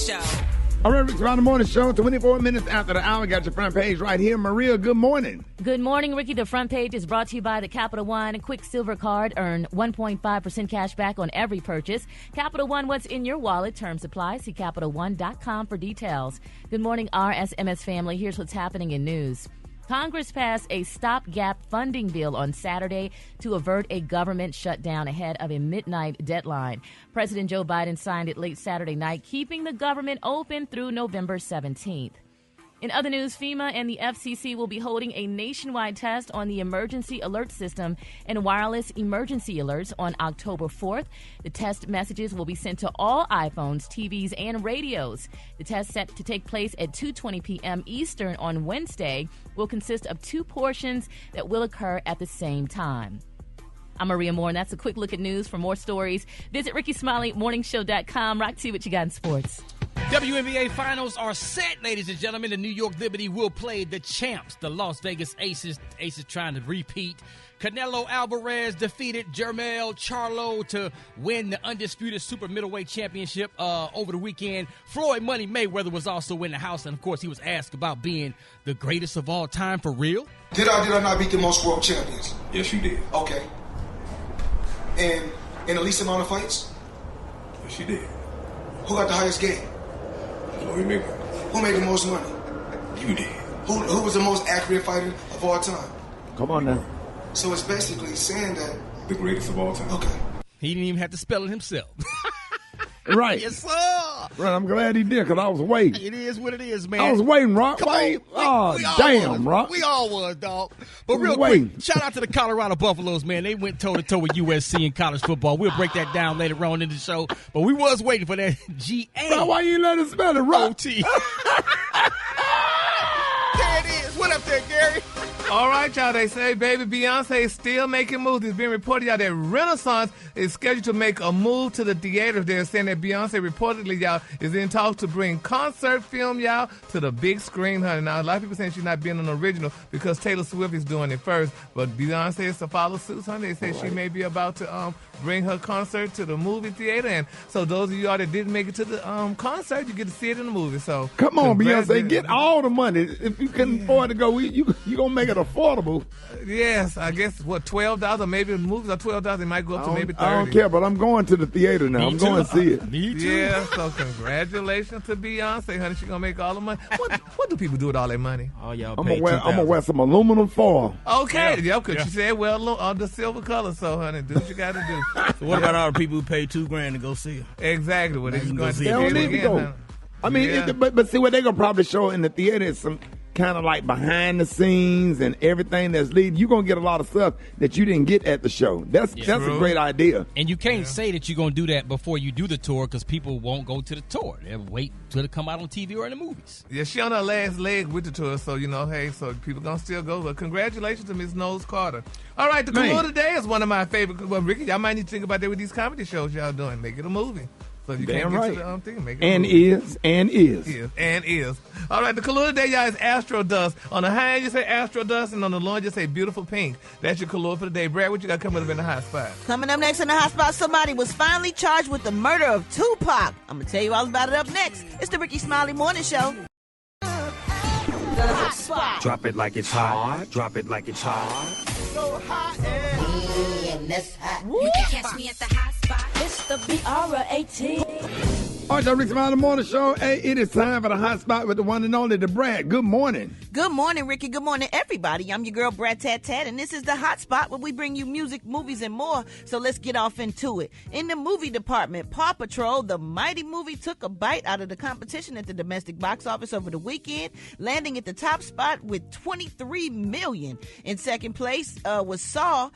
Show. All right, Rickey Smiley Morning Show, 24 minutes after the hour. Got your front page right here. Maria, good morning. Good morning, Ricky. The front page is brought to you by the Capital One Quicksilver Card. Earn 1.5% cash back on every purchase. Capital One, what's in your wallet? Terms apply. See CapitalOne.com for details. Good morning, RSMS family. Here's what's happening in news. Congress passed a stopgap funding bill on Saturday to avert a government shutdown ahead of a midnight deadline. President Joe Biden signed it late Saturday night, keeping the government open through November 17th. In other news, FEMA and the FCC will be holding a nationwide test on the emergency alert system and wireless emergency alerts on October 4th. The test messages will be sent to all iPhones, TVs, and radios. The test, set to take place at 2:20 p.m. Eastern on Wednesday, will consist of two portions that will occur at the same time. I'm Maria Moore, and that's a quick look at news. For more stories, visit RickeySmileyMorningShow.com. Rock, see what you got in sports. WNBA finals are set, ladies and gentlemen. The New York Liberty will play the champs, the Las Vegas Aces. Aces trying to repeat. Canelo Alvarez defeated Jermell Charlo to win the undisputed super middleweight championship over the weekend. Floyd Money Mayweather was also in the house, and of course he was asked about being the greatest of all time for real. Did I not beat the most world champions? Yes, you did. Okay. And in the least amount of fights? Yes, you did. Who got the highest game? Floyd Mayweather. Who made the most money? You did. Who was the most accurate fighter of all time? Come on now. So it's basically saying that... The greatest of all time. Okay. He didn't even have to spell it himself. Right. Yes, sir. Right, I'm glad he did, because I was waiting. It is what it is, man. I was waiting, Rock. Come on. Damn, Rock. We all was, dog. But real quick, shout out to the Colorado Buffaloes, man. They went toe-to-toe with USC in college football. We'll break that down later on in the show. But we was waiting for that G-A. Bro, why you let us spell it, Rock? O-T. There it is. What up there, Gary? All right, y'all, they say, baby, Beyonce is still making moves. It's been reported, y'all, that Renaissance is scheduled to make a move to the theaters. They're saying that Beyonce reportedly, y'all, is in talks to bring concert film, y'all, to the big screen, honey. Now, a lot of people saying she's not being an original because Taylor Swift is doing it first, but Beyonce is to follow suit, honey. They say she may be about to bring her concert to the movie theater, and so those of y'all that didn't make it to the concert, you get to see it in the movie. So come on, Beyonce, get all the money. If you can afford to go, you gonna make it affordable. Yes, I guess, what, $12, or maybe the movies are $12. They might go up to maybe $30. I don't care, but I'm going to the theater now. I'm going to see it. Me too. Yeah, so congratulations to Beyonce, honey. She's going to make all the money. What do people do with all their money? Oh, y'all I'm going to wear some aluminum foil. Okay, yeah, because she said, well, the silver color, so, honey, do what you got to do. So what about all the people who paid $2,000 to go see her? Exactly. Well, they just going to They don't need to go. I mean, Yeah. but see, what they're going to probably show in the theater is some kind of like behind the scenes and everything that's leading. You're going to get a lot of stuff that you didn't get at the show. That's a great idea. And you can't say that you're going to do that before you do the tour because people won't go to the tour. They'll wait till it come out on TV or in the movies. Yeah, she on her last leg with the tour, so, hey, so people going to still go. But congratulations to Miss Knowles Carter. All right, the clue of the day is one of my favorite. Well, Ricky, y'all might need to think about that with these comedy shows y'all doing. Make it a movie. So if you Damn can't right. get to the thing, make it And a movie. is. All right, the clue of the day, y'all, is Astro Dust. On the high end, you say Astro Dust, and on the low end, you say Beautiful Pink. That's your clue for the day. Brad, what you got coming up in the hot spot? Coming up next in the hot spot, somebody was finally charged with the murder of Tupac. I'm going to tell you all about it up next. It's the Rickey Smiley Morning Show. The hot spot. Drop it like it's hot. Drop it like it's hot. So hot and that's hot. You can catch me at the hot spot. It's the BR18. All right, Rickey Smiley Morning Show. Hey, it is time for the hot spot with the one and only, the Brad. Good morning. Good morning, Ricky. Good morning, everybody. I'm your girl, Brad Tat Tat, and this is the hot spot where we bring you music, movies, and more. So let's get off into it. In the movie department, Paw Patrol, the mighty movie, took a bite out of the competition at the domestic box office over the weekend, landing at the top spot with $23 million. In second place was Saw.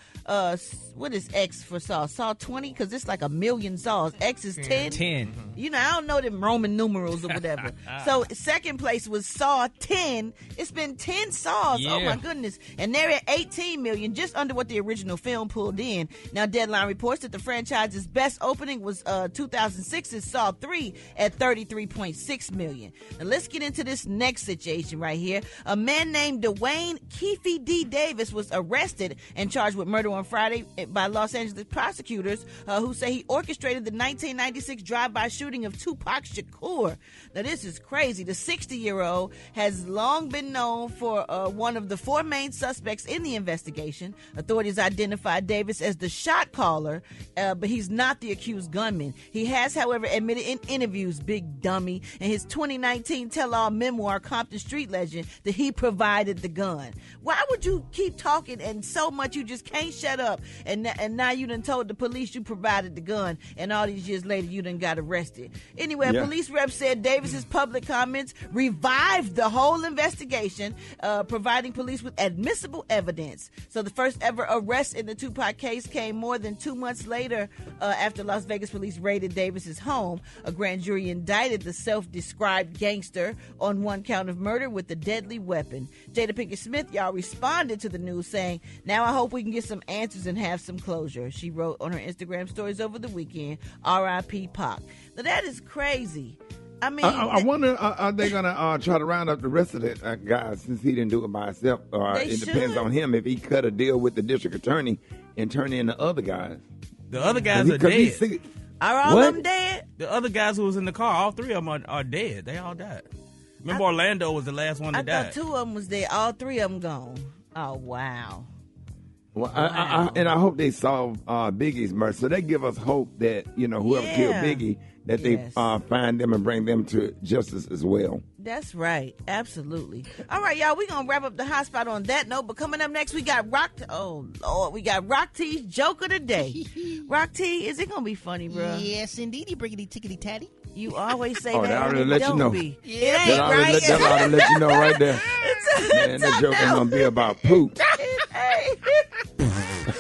What is X for Saw? Saw 20? Because it's like a million Saws. X is 10. 10. You know, I don't know them Roman numerals or whatever. So second place was Saw 10. It's been 10 Saws. Yeah. Oh my goodness. And they're at $18 million, just under what the original film pulled in. Now, Deadline reports that the franchise's best opening was 2006's Saw 3 at $33.6 million. Now, let's get into this next situation right here. A man named Dwayne Keefe D. Davis was arrested and charged with murder on Friday by Los Angeles prosecutors who say he orchestrated the 1996 drive-by shooting of Tupac Shakur. Now, this is crazy. The 60-year-old has long been known for one of the four main suspects in the investigation. Authorities identified Davis as the shot caller, but he's not the accused gunman. He has, however, admitted in interviews, big dummy, in his 2019 tell-all memoir, Compton Street Legend, that he provided the gun. Why would you keep talking and so much you just can't shut up? And now you done told the police you provided the gun, and all these years later you done got arrested. Anyway, a police rep said Davis's public comments revived the whole investigation, providing police with admissible evidence. So the first ever arrest in the Tupac case came more than 2 months later after Las Vegas police raided Davis's home. A grand jury indicted the self-described gangster on one count of murder with a deadly weapon. Jada Pinkett Smith, y'all, responded to the news saying, "Now I hope we can get some answers and have some closure." She wrote on her Instagram stories over the weekend, "R.I.P. Pac." Now that is crazy. I mean, I wonder, are they going to try to round up the rest of the guys since he didn't do it by himself? Or it depends on him if he cut a deal with the district attorney and turn in the other guys. The other guys are dead. Are all of them dead? The other guys who was in the car, all three of them are dead. They all died. Remember, Orlando was the last one that died. I thought two of them was dead. All three of them gone. Oh, wow. Well, wow. I hope they solve Biggie's murder. So they give us hope that, whoever killed Biggie, that they find them and bring them to justice as well. That's right. Absolutely. All right, y'all, we're going to wrap up the hot spot on that note. But coming up next, we got we got Rock T's Joke of the Day. Rock T, is it going to be funny, bro? Yes, indeedy, briggity, tickety, tatty. You always say that. That already let you know. Be. It ain't, right? That ought to let you know right there. Man, that joke ain't going to be about poop.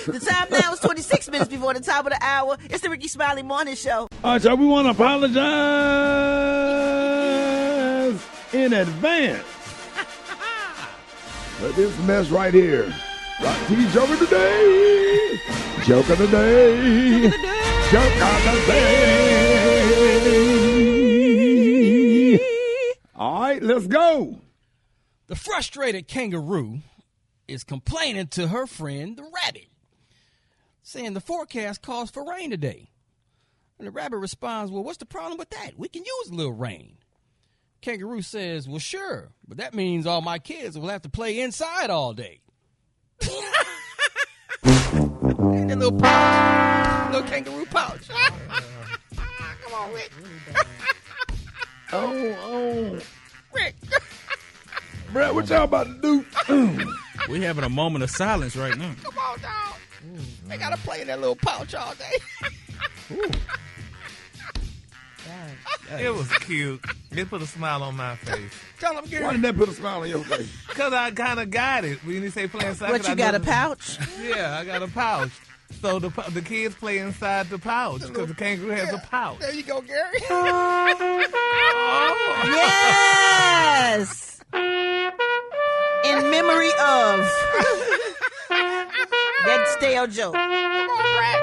The time now is 26 minutes before the top of the hour. It's the Rickey Smiley Morning Show. All right, y'all, we want to apologize in advance for this mess right here. Rock T Joke of the Day. Joke of the Day. Joke of the Day. All right, let's go. The frustrated kangaroo is complaining to her friend, the rabbit, saying the forecast calls for rain today. And the rabbit responds, "Well, what's the problem with that? We can use a little rain." Kangaroo says, "Well, sure, but that means all my kids will have to play inside all day." That little pouch, little kangaroo pouch. Come on, Rick. Oh. Rick. Brad, what y'all about to do? We having a moment of silence right now. Come on, dog. They gotta play in that little pouch all day. It was cute. It put a smile on my face. Tell them, Gary. Why did that put a smile on your face? Because I kind of got it. When you say play inside. What, you got a pouch? Yeah, I got a pouch. So the kids play inside the pouch because the kangaroo has a pouch. There you go, Gary. Yes! In memory of that stale joke. Come on, Brad.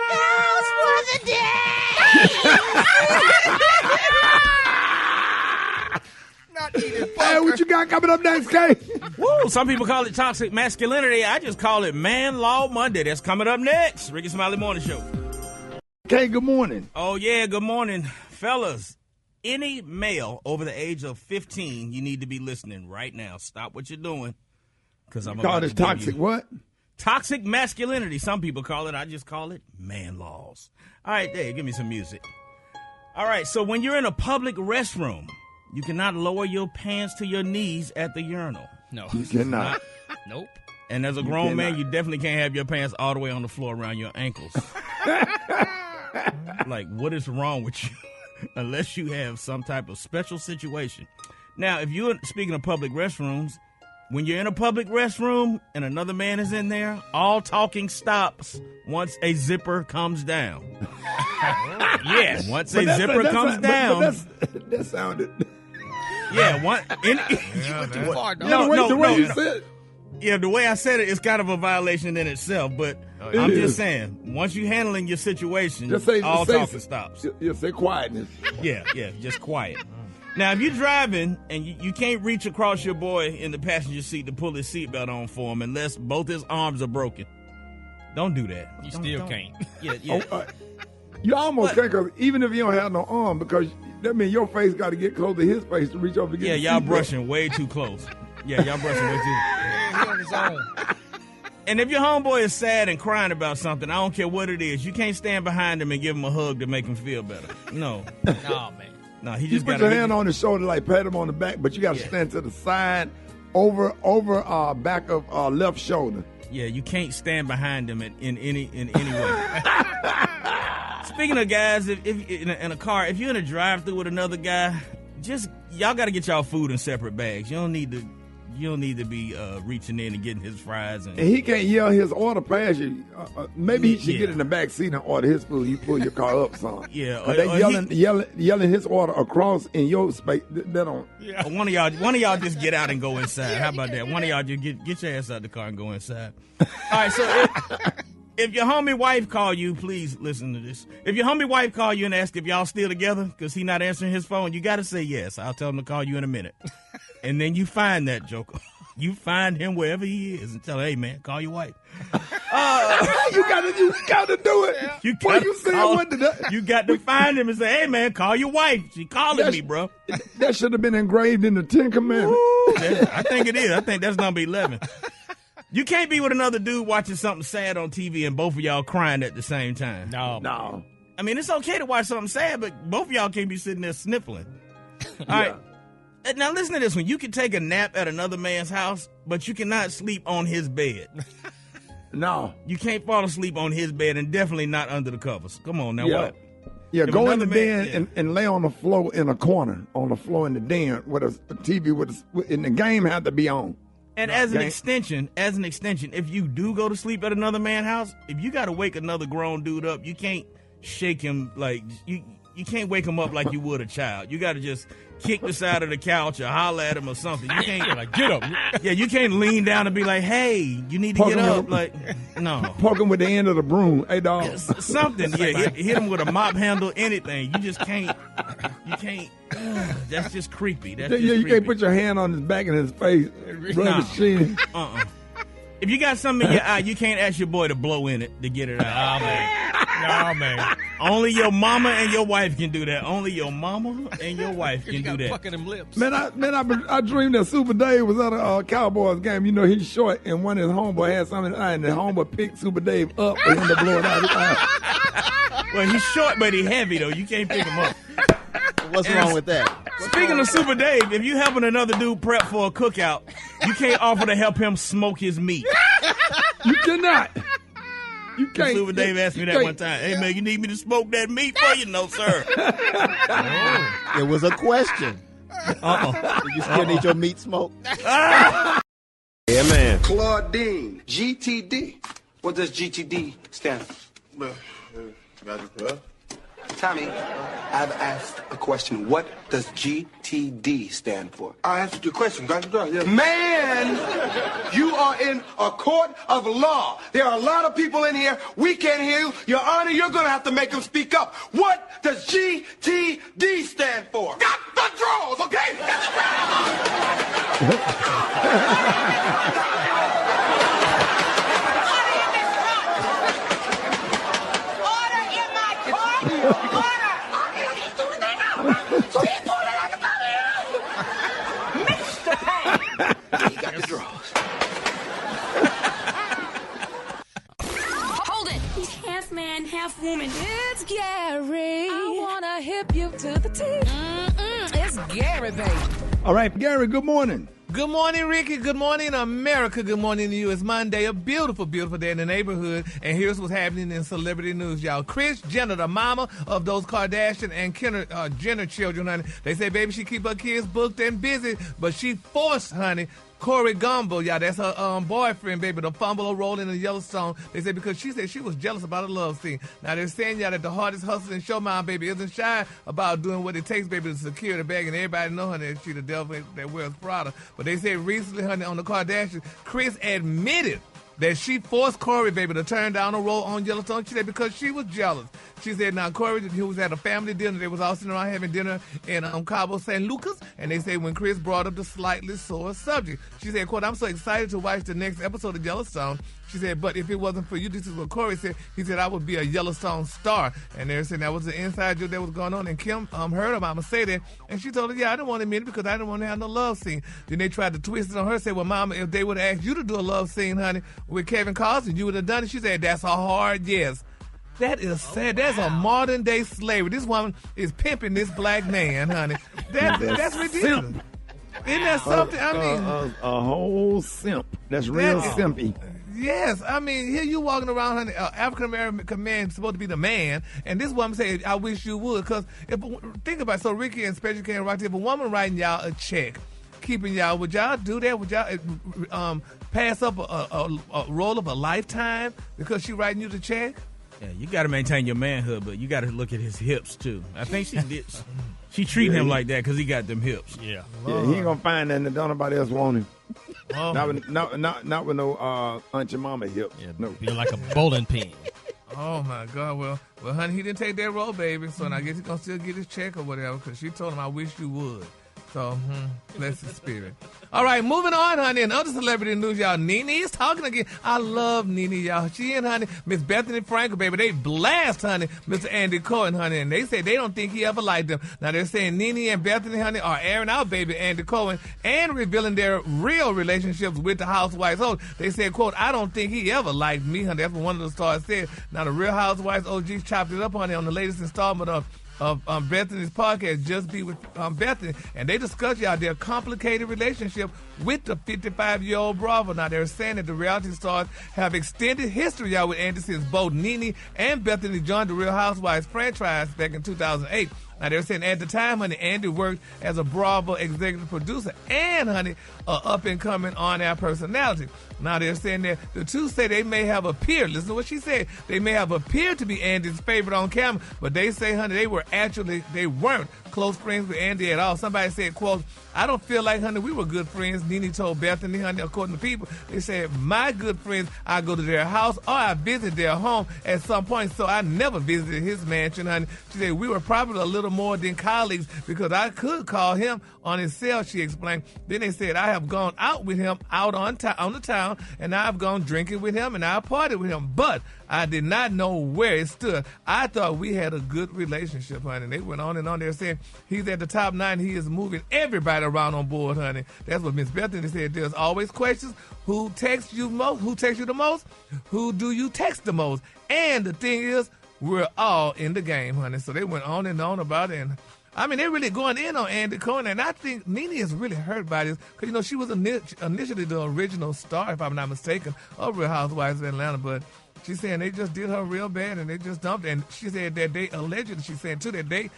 Those were the Not eating Hey, what you got coming up next, Kay? Woo! Some people call it toxic masculinity. I just call it Man Law Monday. That's coming up next. Rickey Smiley Morning Show. Kay, good morning. Oh, yeah, good morning. Fellas, any male over the age of 15, you need to be listening right now. Stop what you're doing. Because I'm call this toxic what? Toxic masculinity. Some people call it. I just call it man laws. All right, Dave, give me some music. All right, so when you're in a public restroom, you cannot lower your pants to your knees at the urinal. No. You cannot. Nope. And as a grown man, you definitely can't have your pants all the way on the floor around your ankles. Like, what is wrong with you? Unless you have some type of special situation. Now, if you're speaking of public restrooms, When you're in a public restroom and another man is in there, all talking stops once a zipper comes down. Yes, once a zipper comes down. That sounded. Yeah, you went too far, dog. The way you said. Yeah, the way I said it is kind of a violation in itself, but I'm just saying, once you're handling your situation, all talking stops. Just say quietness. Yeah, just quiet. Now, if you're driving and you can't reach across your boy in the passenger seat to pull his seatbelt on for him unless both his arms are broken, don't do that. You still can't. Yeah. You almost can't, because even if you don't have no arm, because that means your face got to get close to his face to reach over to get the y'all seatbelt. brushing way too close. Yeah, y'all brushing way too. Yeah, he on his own. And if your homeboy is sad and crying about something, I don't care what it is, you can't stand behind him and give him a hug to make him feel better. No. No, man. No, he You just put got your hand on his shoulder, like pat him on the back, but you got to stand to the side, over back of left shoulder. Yeah, you can't stand behind him in any way. Speaking of guys, if in a car, if you're in a drive-thru with another guy, y'all got to get y'all food in separate bags. You don't need to be reaching in and getting his fries. And he can't yell his order past you. Maybe he should get in the back seat and order his food. You pull your car up, son. Yeah, Or they yelling his order across in your space. They don't. Yeah. One of y'all just get out and go inside. How about that? One of y'all just get your ass out the car and go inside. All right, so if your homie wife call you, please listen to this. If your homie wife call you and ask if y'all still together because he not answering his phone, you got to say yes. I'll tell him to call you in a minute. And then you find that joker. You find him wherever he is and tell him, hey, man, call your wife. You gotta do it. You got to find him and say, hey, man, call your wife. She calling me, bro. That should have been engraved in the 10 Commandments. I think it is. I think that's number 11. You can't be with another dude watching something sad on TV and both of y'all crying at the same time. No. I mean, it's okay to watch something sad, but both of y'all can't be sitting there sniffling. All right. Now, listen to this one. You can take a nap at another man's house, but you cannot sleep on his bed. No. You can't fall asleep on his bed, and definitely not under the covers. Come on, now what? Yeah, If go in the another den and lay on the floor in a corner, on the floor in the den with a TV and the game had to be on. And as an extension, if you do go to sleep at another man's house, if you got to wake another grown dude up, you can't shake him like you can't wake him up like you would a child. You got to just kick the side of the couch or holler at him or something. You can't like get up. Yeah, you can't lean down and be like, "Hey, you need to get up." Like, no. Poke him with the end of the broom. Hey, dog. Something. Yeah, hit him with a mop handle. Anything. You just can't. You can't. That's just creepy. You can't put your hand on his back and his face. Rub his chin. If you got something in your eye, you can't ask your boy to blow in it to get it out. No, man. Only your mama and your wife can do that. Only your mama and your wife can do that. Fucking them lips. Man, I dreamed that Super Dave was at a Cowboys game. You know, he's short, and one of his homeboy had something in his eye, and the homeboy picked Super Dave up for him to blow it out his eye. Well, he's short, but he's heavy, though. You can't pick him up. What's wrong with that? Speaking of Super Dave, if you helping another dude prep for a cookout, you can't offer to help him smoke his meat. You cannot. You can't. Super Dave asked me that one time. Hey, man, you need me to smoke that meat for you? No, sir. It was a question. Do you still need your meat smoked? Yeah, man. Claudine, GTD. What does GTD stand for? Tommy, I've asked a question. What does GTD stand for? I answered your question. Man, you are in a court of law. There are a lot of people in here. We can't hear you. Your Honor, you're going to have to make them speak up. What does GTD stand for? Got the draws, okay? Got the Hold it. He's half man, half woman. It's Gary. I wanna hip you to the teeth. It's Gary, baby. All right, Gary, good morning. Good morning, Ricky. Good morning, America. Good morning to you. It's Monday, a beautiful, beautiful day in the neighborhood. And here's what's happening in celebrity news, y'all. Kris Jenner, the mama of those Kardashian and Jenner children, honey. They say, baby, she keep her kids booked and busy, but she forced, honey, Corey Gumbo, y'all, that's her boyfriend, baby, the fumble role in the Yellowstone. They said because she said she was jealous about a love scene. Now they're saying, y'all, that the hardest hustling showman, baby, isn't shy about doing what it takes, baby, to secure the bag. And everybody know her that she the devil that wears Prada. But they said recently, honey, on the Kardashians, Kris admitted that she forced Corey, baby, to turn down a role on Yellowstone. She said because she was jealous. She said, now, Corey, he was at a family dinner. They was all sitting around having dinner in Cabo San Lucas. And they said when Kris brought up the slightly sore subject, she said, quote, I'm so excited to watch the next episode of Yellowstone. She said, but if it wasn't for you, this is what Corey said. He said, I would be a Yellowstone star. And they're saying that was the inside joke that was going on. And Kim heard her mama say that. And she told her, yeah, I didn't want to admit it because I didn't want to have no love scene. Then they tried to twist it on her, said, well, mama, if they would have asked you to do a love scene, honey, with Kevin Costner, you would have done it. She said, that's a hard yes. That is sad. That's a modern day slavery. This woman is pimping this black man, honey. That's ridiculous. Simp. Isn't that something? I mean, a whole simp. That's real simpy. Yes, I mean, here you walking around, honey, African American man supposed to be the man, and this woman said, "I wish you would," because think about it. So Ricky and Special K and Rocky, if a woman writing y'all a check, keeping y'all, would y'all do that? Would y'all pass up a role of a lifetime because she writing you the check? Yeah, you got to maintain your manhood, but you got to look at his hips too. I think she did. She treated him like that because he got them hips. Yeah, he ain't gonna find that. Don't nobody else want him. Oh. Not with no Aunt your mama hips. Yeah, no. Be like a bowling pin. Oh my God! Well, honey, he didn't take that role, baby. So I guess he's gonna still get his check or whatever. Because she told him, "I wish you would." So, bless his spirit. All right, moving on, honey. And other celebrity news, y'all. Nene is talking again. I love Nene, y'all. She and, honey, Miss Bethany Frankel, baby, they blast, honey, Mr. Andy Cohen, honey. And they say they don't think he ever liked them. Now, they're saying Nene and Bethany, honey, are airing out, baby, Andy Cohen and revealing their real relationships with the housewives. Oh, they said, quote, I don't think he ever liked me, honey. That's what one of the stars said. Now, the Real Housewives OGs chopped it up, honey, on the latest installment of Bethany's podcast, Just Be With Bethany, and they discuss, y'all, their complicated relationship with the 55-year-old Bravo. Now, they're saying that the reality stars have extended history, y'all, with Andy since both Nene and Bethany joined the Real Housewives franchise back in 2008. Now, they're saying at the time, honey, Andy worked as a Bravo executive producer and, honey, up-and-coming on-air personality. Now, they're saying that the two say they may have appeared, listen to what she said, they may have appeared to be Andy's favorite on camera, but they say, honey, they weren't close friends with Andy at all. Somebody said, quote, I don't feel like, honey, we were good friends. Nene told Bethany, honey, according to people, they said, my good friends, I go to their house or I visit their home at some point, so I never visited his mansion, honey. She said, we were probably a little more than colleagues because I could call him on his cell, she explained. Then they said, I have gone out with him out on the town, and I've gone drinking with him, and I partied with him, but I did not know where it stood. I thought we had a good relationship, honey. And they went on and on there saying he's at the top 9. He is moving everybody around on board, honey. That's what Miss Bethany said. There's always questions. Who texts you most? Who texts you the most? Who do you text the most? And the thing is, we're all in the game, honey. So they went on and on about it. And I mean, they're really going in on Andy Cohen. And I think Nene is really hurt by this because, you know, she was initially the original star, if I'm not mistaken, of Real Housewives of Atlanta. But she's saying they just did her real bad and they just dumped her. And she said that they allegedly, she's saying too, that they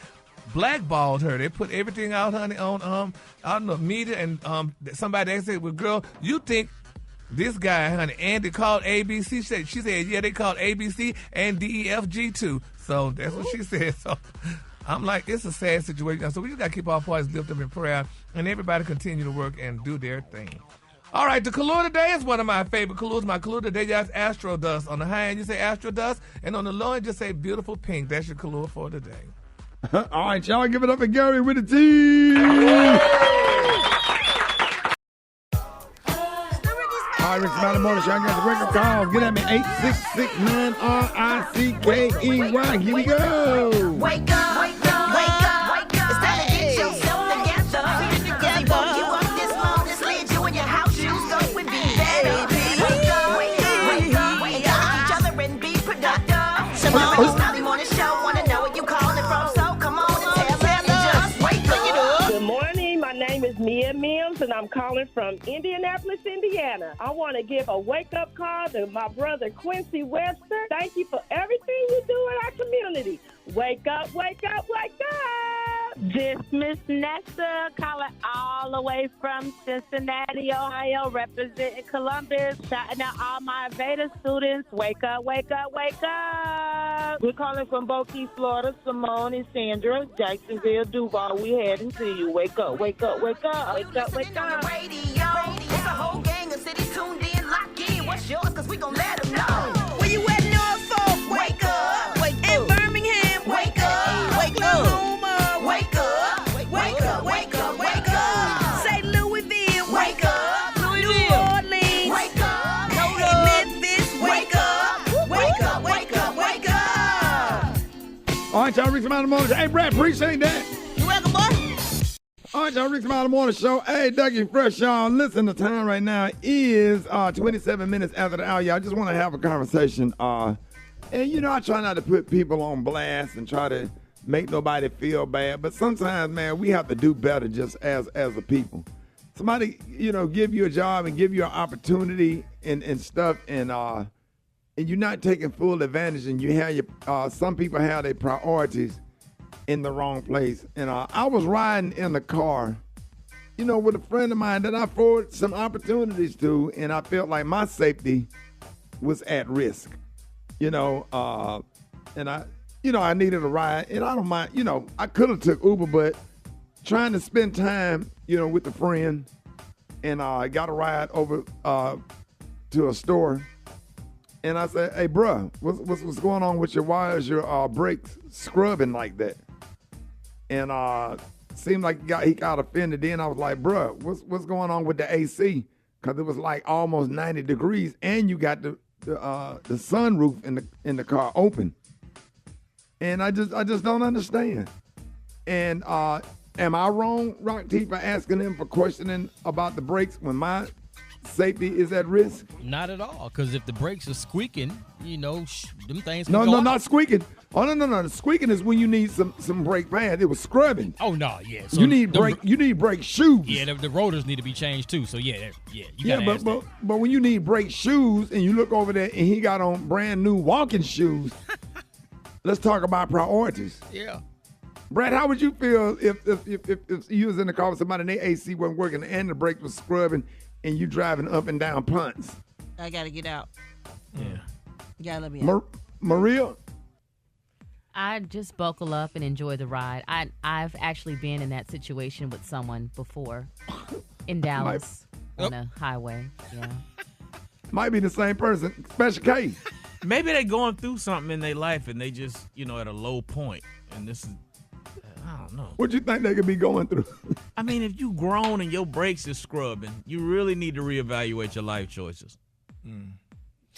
blackballed her. They put everything out, honey, on out in the media. And somebody they said, well, girl, you think this guy, honey, Andy called ABC. She said, yeah, they called ABC and DEFG too. So that's what she said. So I'm like, it's a sad situation. So we just got to keep our parties lifted up in prayer and everybody continue to work and do their thing. All right, the color today is one of my favorite colors. My color today is Astro Dust. On the high end, you say Astro Dust, and on the low end, just say Beautiful Pink. That's your color for today. All right, y'all, give it up for Gary with the T. All right, Rickey Smiley Morning Show. I got the record call. Get at me, 866-9-RICKEY. Here we go. Wake up, wake up, wake up, wake up. It's time to get yourself together. Before you up this long, this lead you in your house shoes. Go with me, baby. Wake up, wake up, wake up. Encourage each other and be productive. The Rickey Smiley Morning Show. Wanna know where you calling from? So come on and tell them just wake up. Good morning. My name is Mia Mims, and I'm calling from Indianapolis, Indiana. I want to give a wake-up call to my brother Quincy Webster. Thank you for everything you do in our community. Wake up, wake up, wake up. This Miss Nessa calling all the way from Cincinnati, Ohio, representing Columbus. Shouting out all my Veda students. Wake up, wake up, wake up. We're calling from Beaukey, Florida. Simone and Sandra, Jacksonville, Duval. We heading to you. Wake up, wake up, wake up. Wake up, wake up. It's a whole gang of cities tuned in, lock in. What's yours? Cause we gon' let them know. Where you at, Norfolk? Wake up. Wake up. In Birmingham? Wake up. Wake up. Wake up. Wake up, wake up, wake up. Say Louisville. Wake up. New Orleans. Wake up. Memphis. Wake up. Wake up, wake up, wake up. All right, y'all, Rickey Smiley Morning Show. Hey, Brad, appreciate that. You welcome, boy. All right, y'all, Rickey Smiley Morning Show. Hey, Dougie Fresh, y'all. Listen, the time right now is 27 minutes after the hour. Y'all, I just want to have a conversation. And, you know, I try not to put people on blast and try to make nobody feel bad. But sometimes, man, we have to do better just as a people. Somebody, you know, give you a job and give you an opportunity and stuff, and you're not taking full advantage, and you have your some people have their priorities in the wrong place. And I was riding in the car, you know, with a friend of mine that I forwarded some opportunities to, and I felt like my safety was at risk, you know, and I needed a ride, and I don't mind, you know, I could have took Uber, but trying to spend time, you know, with a friend, and I got a ride over to a store, and I said, hey, bruh, what's going on with your wires, your brakes scrubbing like that? And seemed like he got offended. Then I was like, bruh, what's going on with the AC? Because it was like almost 90 degrees, and you got the sunroof in the car open. And I just don't understand. And am I wrong, Rock T, for asking him for questioning about the brakes when my safety is at risk? Not at all, because if the brakes are squeaking, you know, them things can No, go not out. squeaking. Oh, no. The squeaking is when you need some brake pads. It was scrubbing. Oh, no, yeah. So you need brake shoes. Yeah, the rotors need to be changed, too. So, you Yeah, gotta ask that. but when you need brake shoes and you look over there and he got on brand new walking shoes, let's talk about priorities. Yeah. Brad, how would you feel if you was in the car with somebody and their AC wasn't working and the brake was scrubbing and you driving up and down punts? I gotta get out. Yeah. You gotta let me out. Maria? I just buckle up and enjoy the ride. I've actually been in that situation with someone before in Dallas on a highway. Yeah. Might be the same person. Special K. Maybe they're going through something in their life and they just, you know, at a low point. And this is, I don't know. What you think they could be going through? I mean, if you grown and your brakes is scrubbing, you really need to reevaluate your life choices.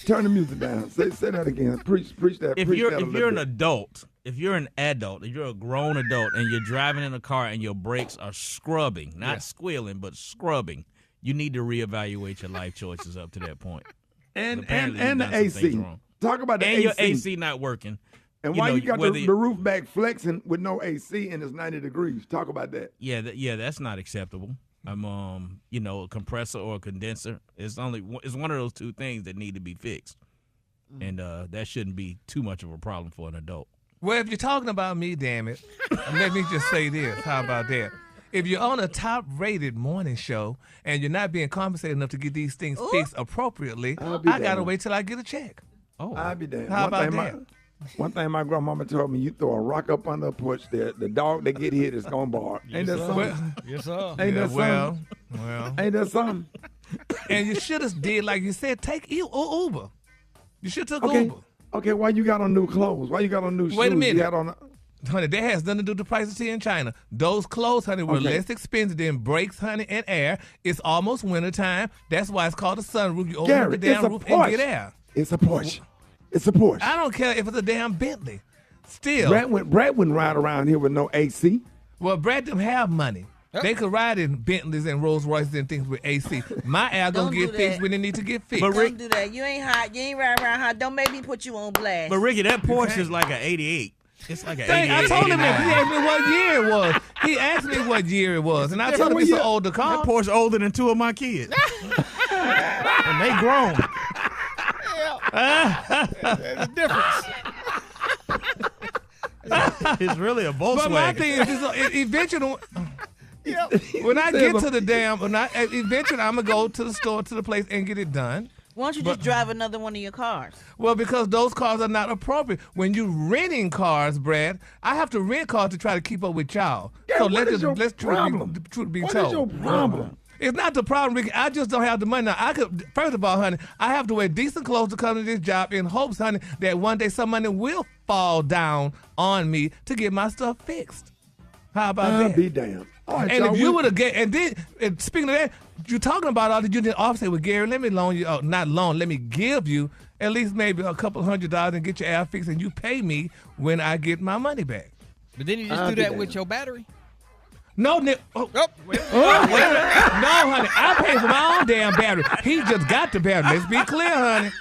Turn the music down. Say that again. Preach that. If you're an adult, if you're a grown adult and you're driving in a car and your brakes are scrubbing, not squealing, but scrubbing, you need to reevaluate your life choices up to that point. And Apparently the AC. Talk about the AC. And your AC not working. And why you got the roof back flexing with no AC and it's 90 degrees? Talk about that. Yeah, that's not acceptable. You know, a compressor or a condenser. It's one of those two things that need to be fixed, and that shouldn't be too much of a problem for an adult. Well, if you're talking about me, damn it, let me just say this. How about that? If you're on a top-rated morning show and you're not being compensated enough to get these things fixed appropriately, I gotta wait till I get a check. Oh, I'll be damned. How about that? One thing my grandmama told me, you throw a rock up under a porch there, the dog that get hit is going to bark. Ain't that something? Yes, sir. Ain't that something? Well. Ain't that something? And you should have did, like you said, take Uber. You should have took Uber. Okay, why you got on new clothes? Why you got on new shoes? Wait a minute. You got on honey, that has nothing to do with the price of tea in China. Those clothes, honey, were less expensive than brakes, honey, and air. It's almost wintertime. That's why it's called a sunroof. You open up the damn roof and get air. It's a Porsche. It's a Porsche. I don't care if it's a damn Bentley. Still. Brad wouldn't ride around here with no AC. Well, Brad didn't have money. They could ride in Bentleys and Rolls Royces and things with AC. My air gonna get fixed when it need to get fixed. But don't do that. You ain't hot. You ain't riding around hot. Don't make me put you on blast. But Ricky, that Porsche is like an 88. It's like an 88. I told him 89. that. He asked me what year it was. He asked me what year it was, and I told him it's an older car. That Porsche older than two of my kids, and they grown. There's a difference. It's really a Volkswagen. But my thing is, eventually, when I get to the eventually I'm going to go to the store, to the place, and get it done. Why don't you just drive another one of your cars? Well, because those cars are not appropriate. When you renting cars, Brad, I have to rent cars to try to keep up with y'all. Yeah, so what let's is your problem? be What told. is your problem? It's not the problem, Ricky. I just don't have the money. Now, first of all, honey, I have to wear decent clothes to come to this job in hopes, honey, that one day some money will fall down on me to get my stuff fixed. How about that? I'll be damned. All right, And y'all, if you would have and speaking of that, you're talking about all that you didn't offset with Gary. Let me loan you, let me give you at least maybe a couple $100 and get your air fixed, and you pay me when I get my money back. But then you just do that with your battery? No, Nick. No, honey. I pay for my own damn battery. He just got the battery. Let's be clear, honey.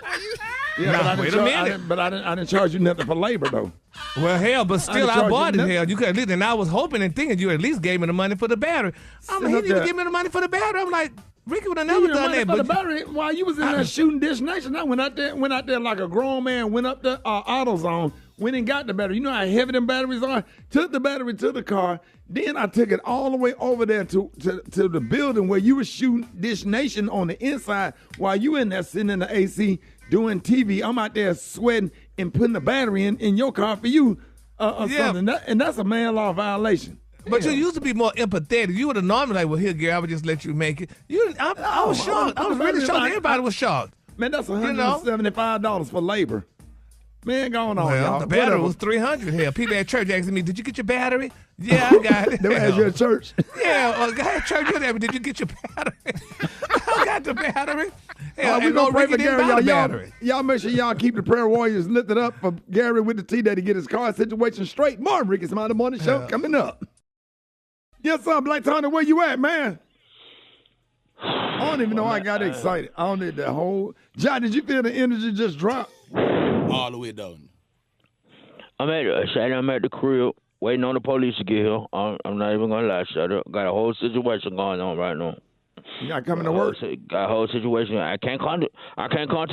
Yeah, now, but wait a minute. I didn't charge you nothing for labor, though. Well, hell, but still, I bought it, hell. You could at least, and I was hoping and thinking you at least gave me the money for the battery. I'm like, he didn't even give me the money for the battery. I'm like, Ricky would have never done that. But the battery, while you was in there shooting Dish Nation, I went out there like a grown man, went up to AutoZone, went and got the battery. You know how heavy them batteries are? Took the battery to the car. Then I took it all the way over there to the building where you were shooting Dish Nation on the inside while you in there sitting in the AC doing TV. I'm out there sweating and putting the battery in your car for you or something. And that's a man law violation. But you used to be more empathetic. You would have normally like, well, here, Gary, I would just let you make it. I was shocked. I was really shocked. Everybody was shocked. Man, that's $175 for labor. Man, going on, well, y'all. The battery was $300 here. People at church asking me, did you get your battery? Yeah, I got it. They asked you at church. Yeah, guy at church asked me, did you get your battery? I got the battery. Hell, we gonna pray for Gary, y'all. Y'all make sure y'all keep the prayer warriors lifted up for Gary with the T Daddy get his car situation straight. More Rickey Smiley Morning Show coming up. Yes, sir, Black Tony, where you at, man? I don't even know I got excited. I don't need that whole. John, did you feel the energy just drop? All the way down. I'm at the crib waiting on the police to get here. I'm not even gonna lie, shut up. Got a whole situation going on right now. You not coming to work? Got a whole situation. I can't come to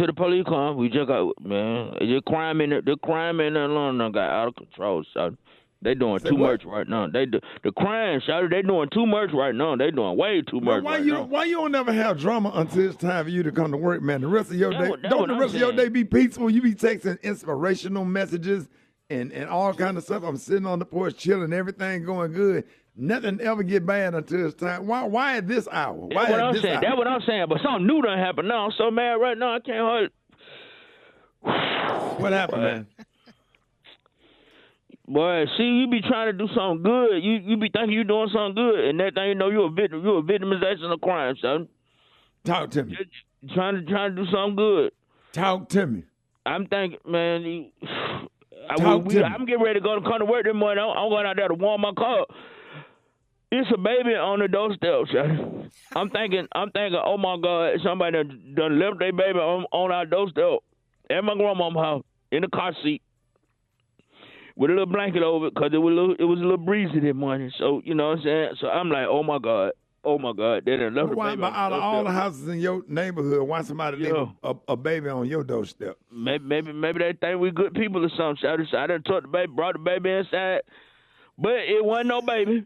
the police. We just got the crime in London got out of control, son. They doing too much right now. The crime, shouted. They doing too much right now. They doing way too much right now. Why you don't never have drama until it's time for you to come to work, man? The rest of your day, don't the rest of your day be peaceful? You be texting inspirational messages and all kind of stuff. I'm sitting on the porch chilling, everything going good. Nothing ever get bad until it's time. Why at this hour? That's what I'm saying. That's what I'm saying. But something new done happened now. I'm so mad right now. I can't hold. What happened, man? Boy, see, you be trying to do something good. You be thinking you doing something good, and that thing you know you're a victim. You're a victimization of crime, son. Talk to me. You're trying to do something good. Talk to me. I'm thinking, man. I'm getting ready to come to work this morning. I'm going out there to warm my car. It's a baby on the doorstep, son. I'm thinking, oh my God, somebody done left their baby on our doorstep at my grandma's house in the car seat with a little blanket over it because it was a little breezy this morning. So, you know what I'm saying? So I'm like, oh my God, they done left the baby. Why out of all the houses in your neighborhood, why somebody leave a baby on your doorstep? Maybe they think we good people or something. So I done took the baby, brought the baby inside, but it wasn't no baby.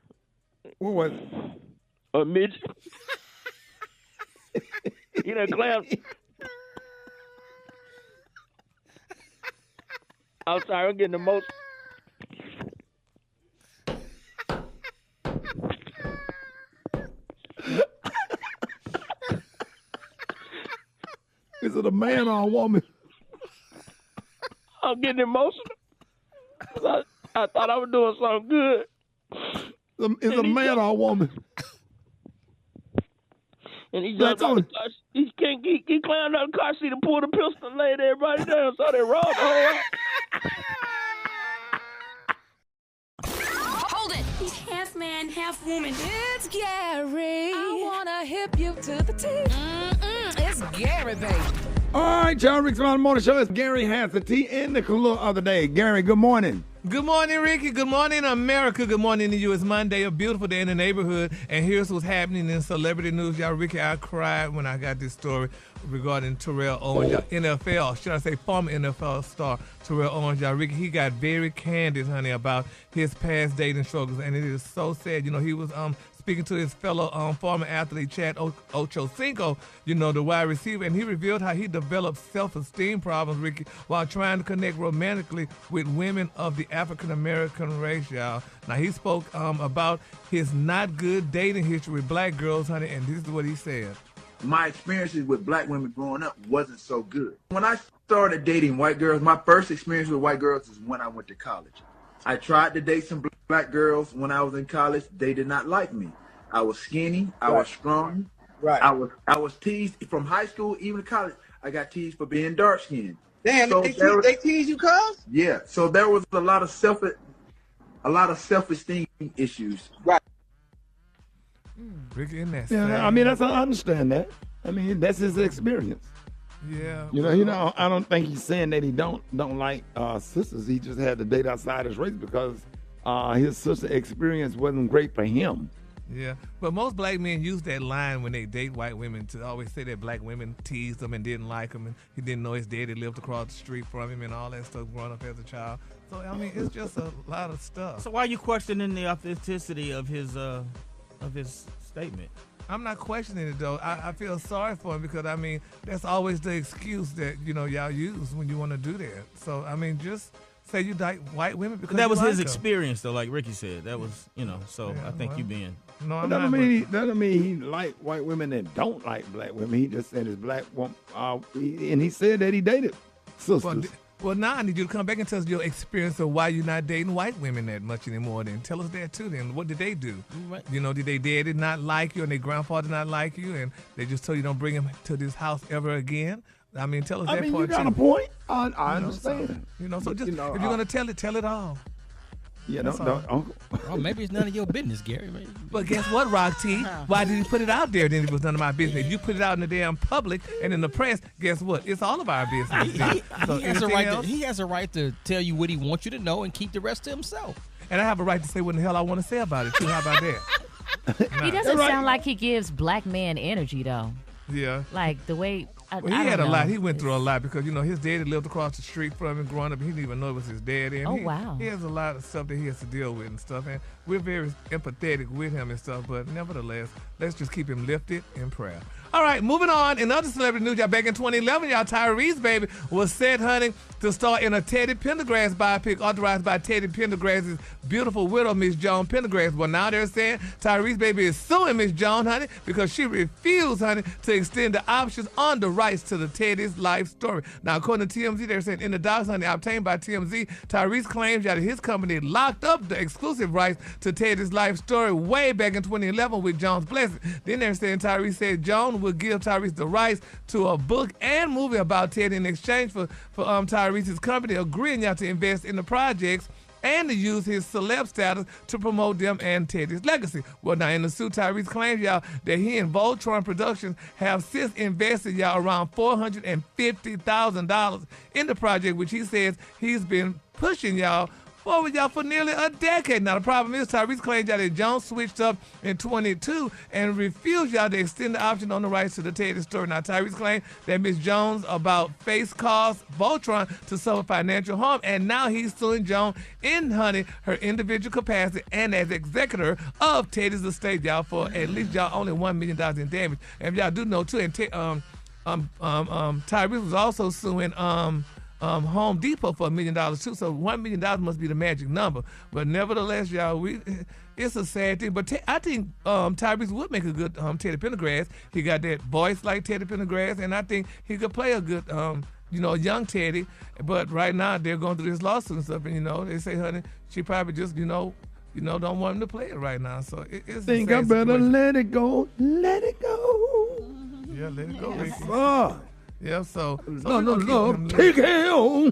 What was it? A midget. You know, clam. I'm sorry, I'm getting emotional. Is it a man or a woman? I'm getting emotional. I thought I was doing something good. Is it a man or a woman? And he jumped out the car. He climbed out the car seat and pulled a pistol and laid everybody down. So they robbed the whole house. Hold it. He's half man, half woman. It's Gary. I wanna hip you to the teeth. It's Gary, baby. All right, y'all. Rickey Smiley Morning Show. It's Gary has the tea and the color of the day. Gary, good morning. Good morning, Ricky. Good morning, America. Good morning to you. It's Monday, a beautiful day in the neighborhood. And here's what's happening in celebrity news. Y'all, Ricky, I cried when I got this story regarding Terrell Owens, NFL, should I say former NFL star Terrell Owens. Y'all, Ricky, he got very candid, honey, about his past dating struggles. And it is so sad. You know, he was speaking to his fellow former athlete Chad Ochocinco, the wide receiver, and he revealed how he developed self-esteem problems, Ricky, while trying to connect romantically with women of the African-American race, y'all. Now, he spoke about his not good dating history with black girls, honey, and this is what he said. My experiences with black women growing up wasn't so good. When I started dating white girls, my first experience with white girls is when I went to college. I tried to date some black girls when I was in college. They did not like me. I was skinny. I was strong. Right. I was teased from high school, even to college. I got teased for being dark skinned. Damn, so they tease you, cuz? Yeah. So there was a lot of self-esteem issues. Right. Ricky in that. Yeah, I mean, I understand that. I mean, that's his experience. Yeah. I don't think he's saying that he don't like sisters. He just had to date outside his race because his sister experience wasn't great for him. Yeah, but most black men use that line when they date white women to always say that black women teased him and didn't like him, and he didn't know his daddy lived across the street from him and all that stuff growing up as a child. So, I mean, it's just a lot of stuff. So why are you questioning the authenticity of his statement? I'm not questioning it, though. I feel sorry for him because, I mean, that's always the excuse that, y'all use when you want to do that. So, I mean, just say you like white women because that was you his like experience, though, like Ricky said. That was, so Yeah, I think you being... No, I'm that not. don't mean he like white women that don't like black women. He just said his black woman, and he said that he dated sisters. Well, now I need you to come back and tell us your experience of why you're not dating white women that much anymore. Then tell us that too. Then what did they do? Right. Did they daddy not like you and their grandfather not like you, and they just told you don't bring him to this house ever again? I mean, tell us that part you got too. a point. I understand. So just if you're gonna tell it all. Yeah, Oh, maybe it's none of your business, Gary. But guess what, Rock T? Why did you put it out there? Then it was none of my business. If you put it out in the damn public and in the press, guess what? It's all of our business. He has a right to tell you what he wants you to know and keep the rest to himself. And I have a right to say what the hell I want to say about it too. How about that? He doesn't sound like he gives black man energy, though. Yeah. Like the way... Well, he had a lot. He went through a lot because, his daddy lived across the street from him growing up. He didn't even know it was his daddy. And wow. He has a lot of stuff that he has to deal with and stuff. And we're very empathetic with him and stuff. But nevertheless, let's just keep him lifted in prayer. All right, moving on. In other celebrity news, y'all, back in 2011, y'all, Tyrese, baby, was set, honey, to star in a Teddy Pendergrass biopic authorized by Teddy Pendergrass's beautiful widow, Miss Joan Pendergrass. Well, now they're saying Tyrese, baby, is suing Miss Joan, honey, because she refused, honey, to extend the options on the rights to the Teddy's life story. Now, according to TMZ, they're saying in the docs, honey, obtained by TMZ, Tyrese claims that his company locked up the exclusive rights to Teddy's life story way back in 2011 with Joan's blessing. Then they're saying Tyrese said Joan would give Tyrese the rights to a book and movie about Teddy in exchange for Tyrese's company agreeing to invest in the projects and to use his celeb status to promote them and Teddy's legacy. Well, now in the suit, Tyrese claims, y'all, that he and Voltron Productions have since invested, y'all, around $450,000 in the project, which he says he's been pushing, y'all, forward, y'all, for nearly a decade. Now, the problem is Tyrese claims, y'all, that Jones switched up in 22 and refused, y'all, to extend the option on the rights to the Teddy story. Now, Tyrese claimed that Ms. Jones about face caused Voltron to suffer financial harm, and now he's suing Jones in, honey, her individual capacity and as executor of Teddy's estate, y'all, for at least, y'all, only $1 million in damage. And if y'all do know, too, and Tyrese was also suing Home Depot for $1 million too, so $1 million must be the magic number. But nevertheless, y'all, it's a sad thing. But I think Tyrese would make a good Teddy Pendergrass. He got that voice like Teddy Pendergrass, and I think he could play a good, young Teddy. But right now they're going through this lawsuit and stuff, and they say, honey, she probably just, don't want him to play it right now. So it's. Think I better let it go. Let it go. Yeah, let it go, Ricky. Yeah, so no, take it on.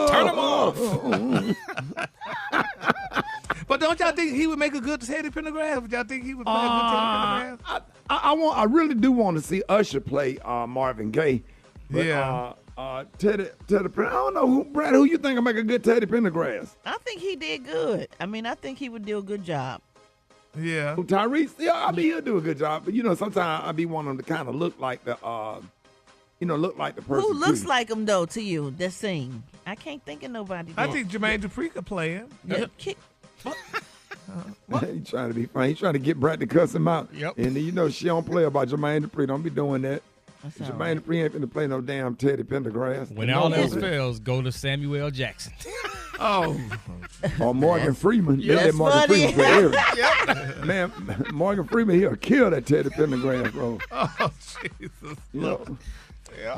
Turn him off. But don't y'all think he would make a good Teddy Pendergrass? Would y'all think he would play a good Teddy Pendergrass? I really do want to see Usher play Marvin Gaye. But, yeah. Teddy Pendergrass. I don't know Brad. Who you think will make a good Teddy Pendergrass? I think he did good. I think he would do a good job. Yeah. Tyrese, yeah, he'll do a good job. But, sometimes I be wanting him to kind of look like the, look like the person. Who looks like him, though, to you, that sing? I can't think of nobody. I think Jermaine Dupri could play him. Yeah. He trying to be funny. He trying to get Brad to cuss him out. Yep. And you know she don't play about Jermaine Dupri. Don't be doing that. Jermaine Dupri ain't finna play no damn Teddy Pendergrass. When all else fails, go to Samuel L. Jackson. Or Morgan Freeman. Yes, They let Morgan buddy. Freeman play everything. Man, Morgan Freeman, he'll kill that Teddy Pendergrass role. Oh, Jesus. You know?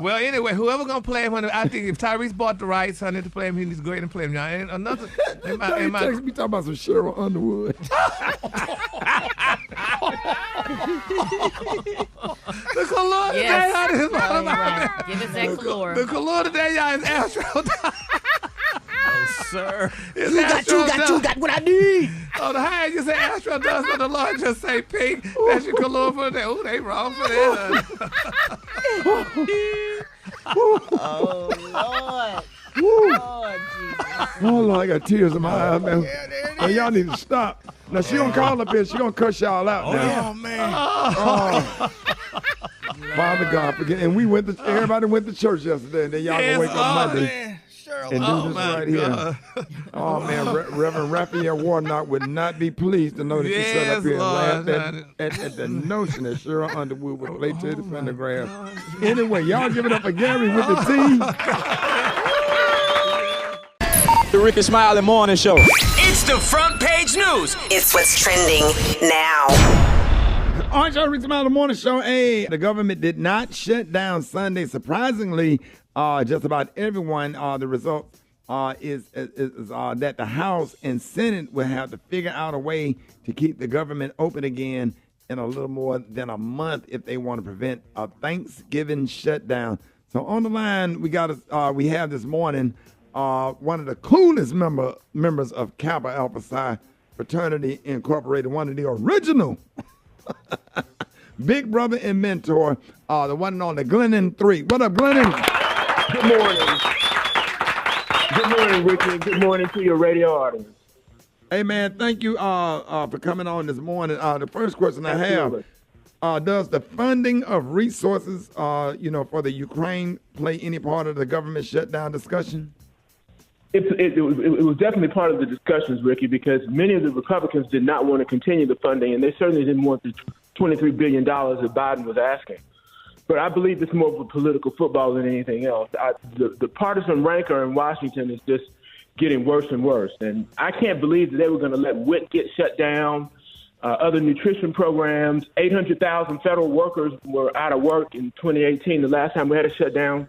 Well, anyway, whoever gonna play him, I think if Tyrese bought the rights, honey, to play him, he needs to go ahead and play him. Now, and another, He texted me talking about some Cheryl Underwood. The color today, honey, is Oh, you're right. Give us that color. The color today, y'all, is Astro. Oh, sir. You got what I need. Oh, the high you say Astro does, but the Lord just say pink. That's your color for the day. Oh, they wrong for that. Oh, Lord. Lord Jesus. Oh, Lord, I got tears in my eyes, man. Man, y'all need to stop. Now, she gonna call up here. She gonna cuss y'all out now. Oh, man. Oh. Father God, forget. And everybody went to church yesterday, and then y'all gonna wake up Monday and do this right here. Oh, man, Reverend Raphael Warnock would not be pleased to know that you sat up here and laughed at the notion that Cheryl Underwood would play Teddy Pendergrass. Anyway, y'all give it up for Gary with the T. The Rickey Smiley Morning Show. It's the front page news. It's what's trending now. All right, y'all, Rickey Smiley Morning Show. Hey, the government did not shut down Sunday. Surprisingly, just about everyone, the result is that the House and Senate will have to figure out a way to keep the government open again in a little more than a month if they want to prevent a Thanksgiving shutdown. So on the line, we have this morning one of the coolest members of Kappa Alpha Psi Fraternity Incorporated, one of the original big brother and mentor, the one and only Glennon 3. What up, Glennon? Good morning. Good morning, Ricky. Good morning to your radio audience. Hey, man, thank you for coming on this morning. The first question I have, does the funding of resources, for the Ukraine play any part of the government shutdown discussion? It was definitely part of the discussions, Ricky, because many of the Republicans did not want to continue the funding, and they certainly didn't want the $23 billion that Biden was asking. But I believe it's more of a political football than anything else. The partisan rancor in Washington is just getting worse and worse. And I can't believe that they were going to let WIC get shut down, other nutrition programs. 800,000 federal workers were out of work in 2018, the last time we had a shutdown.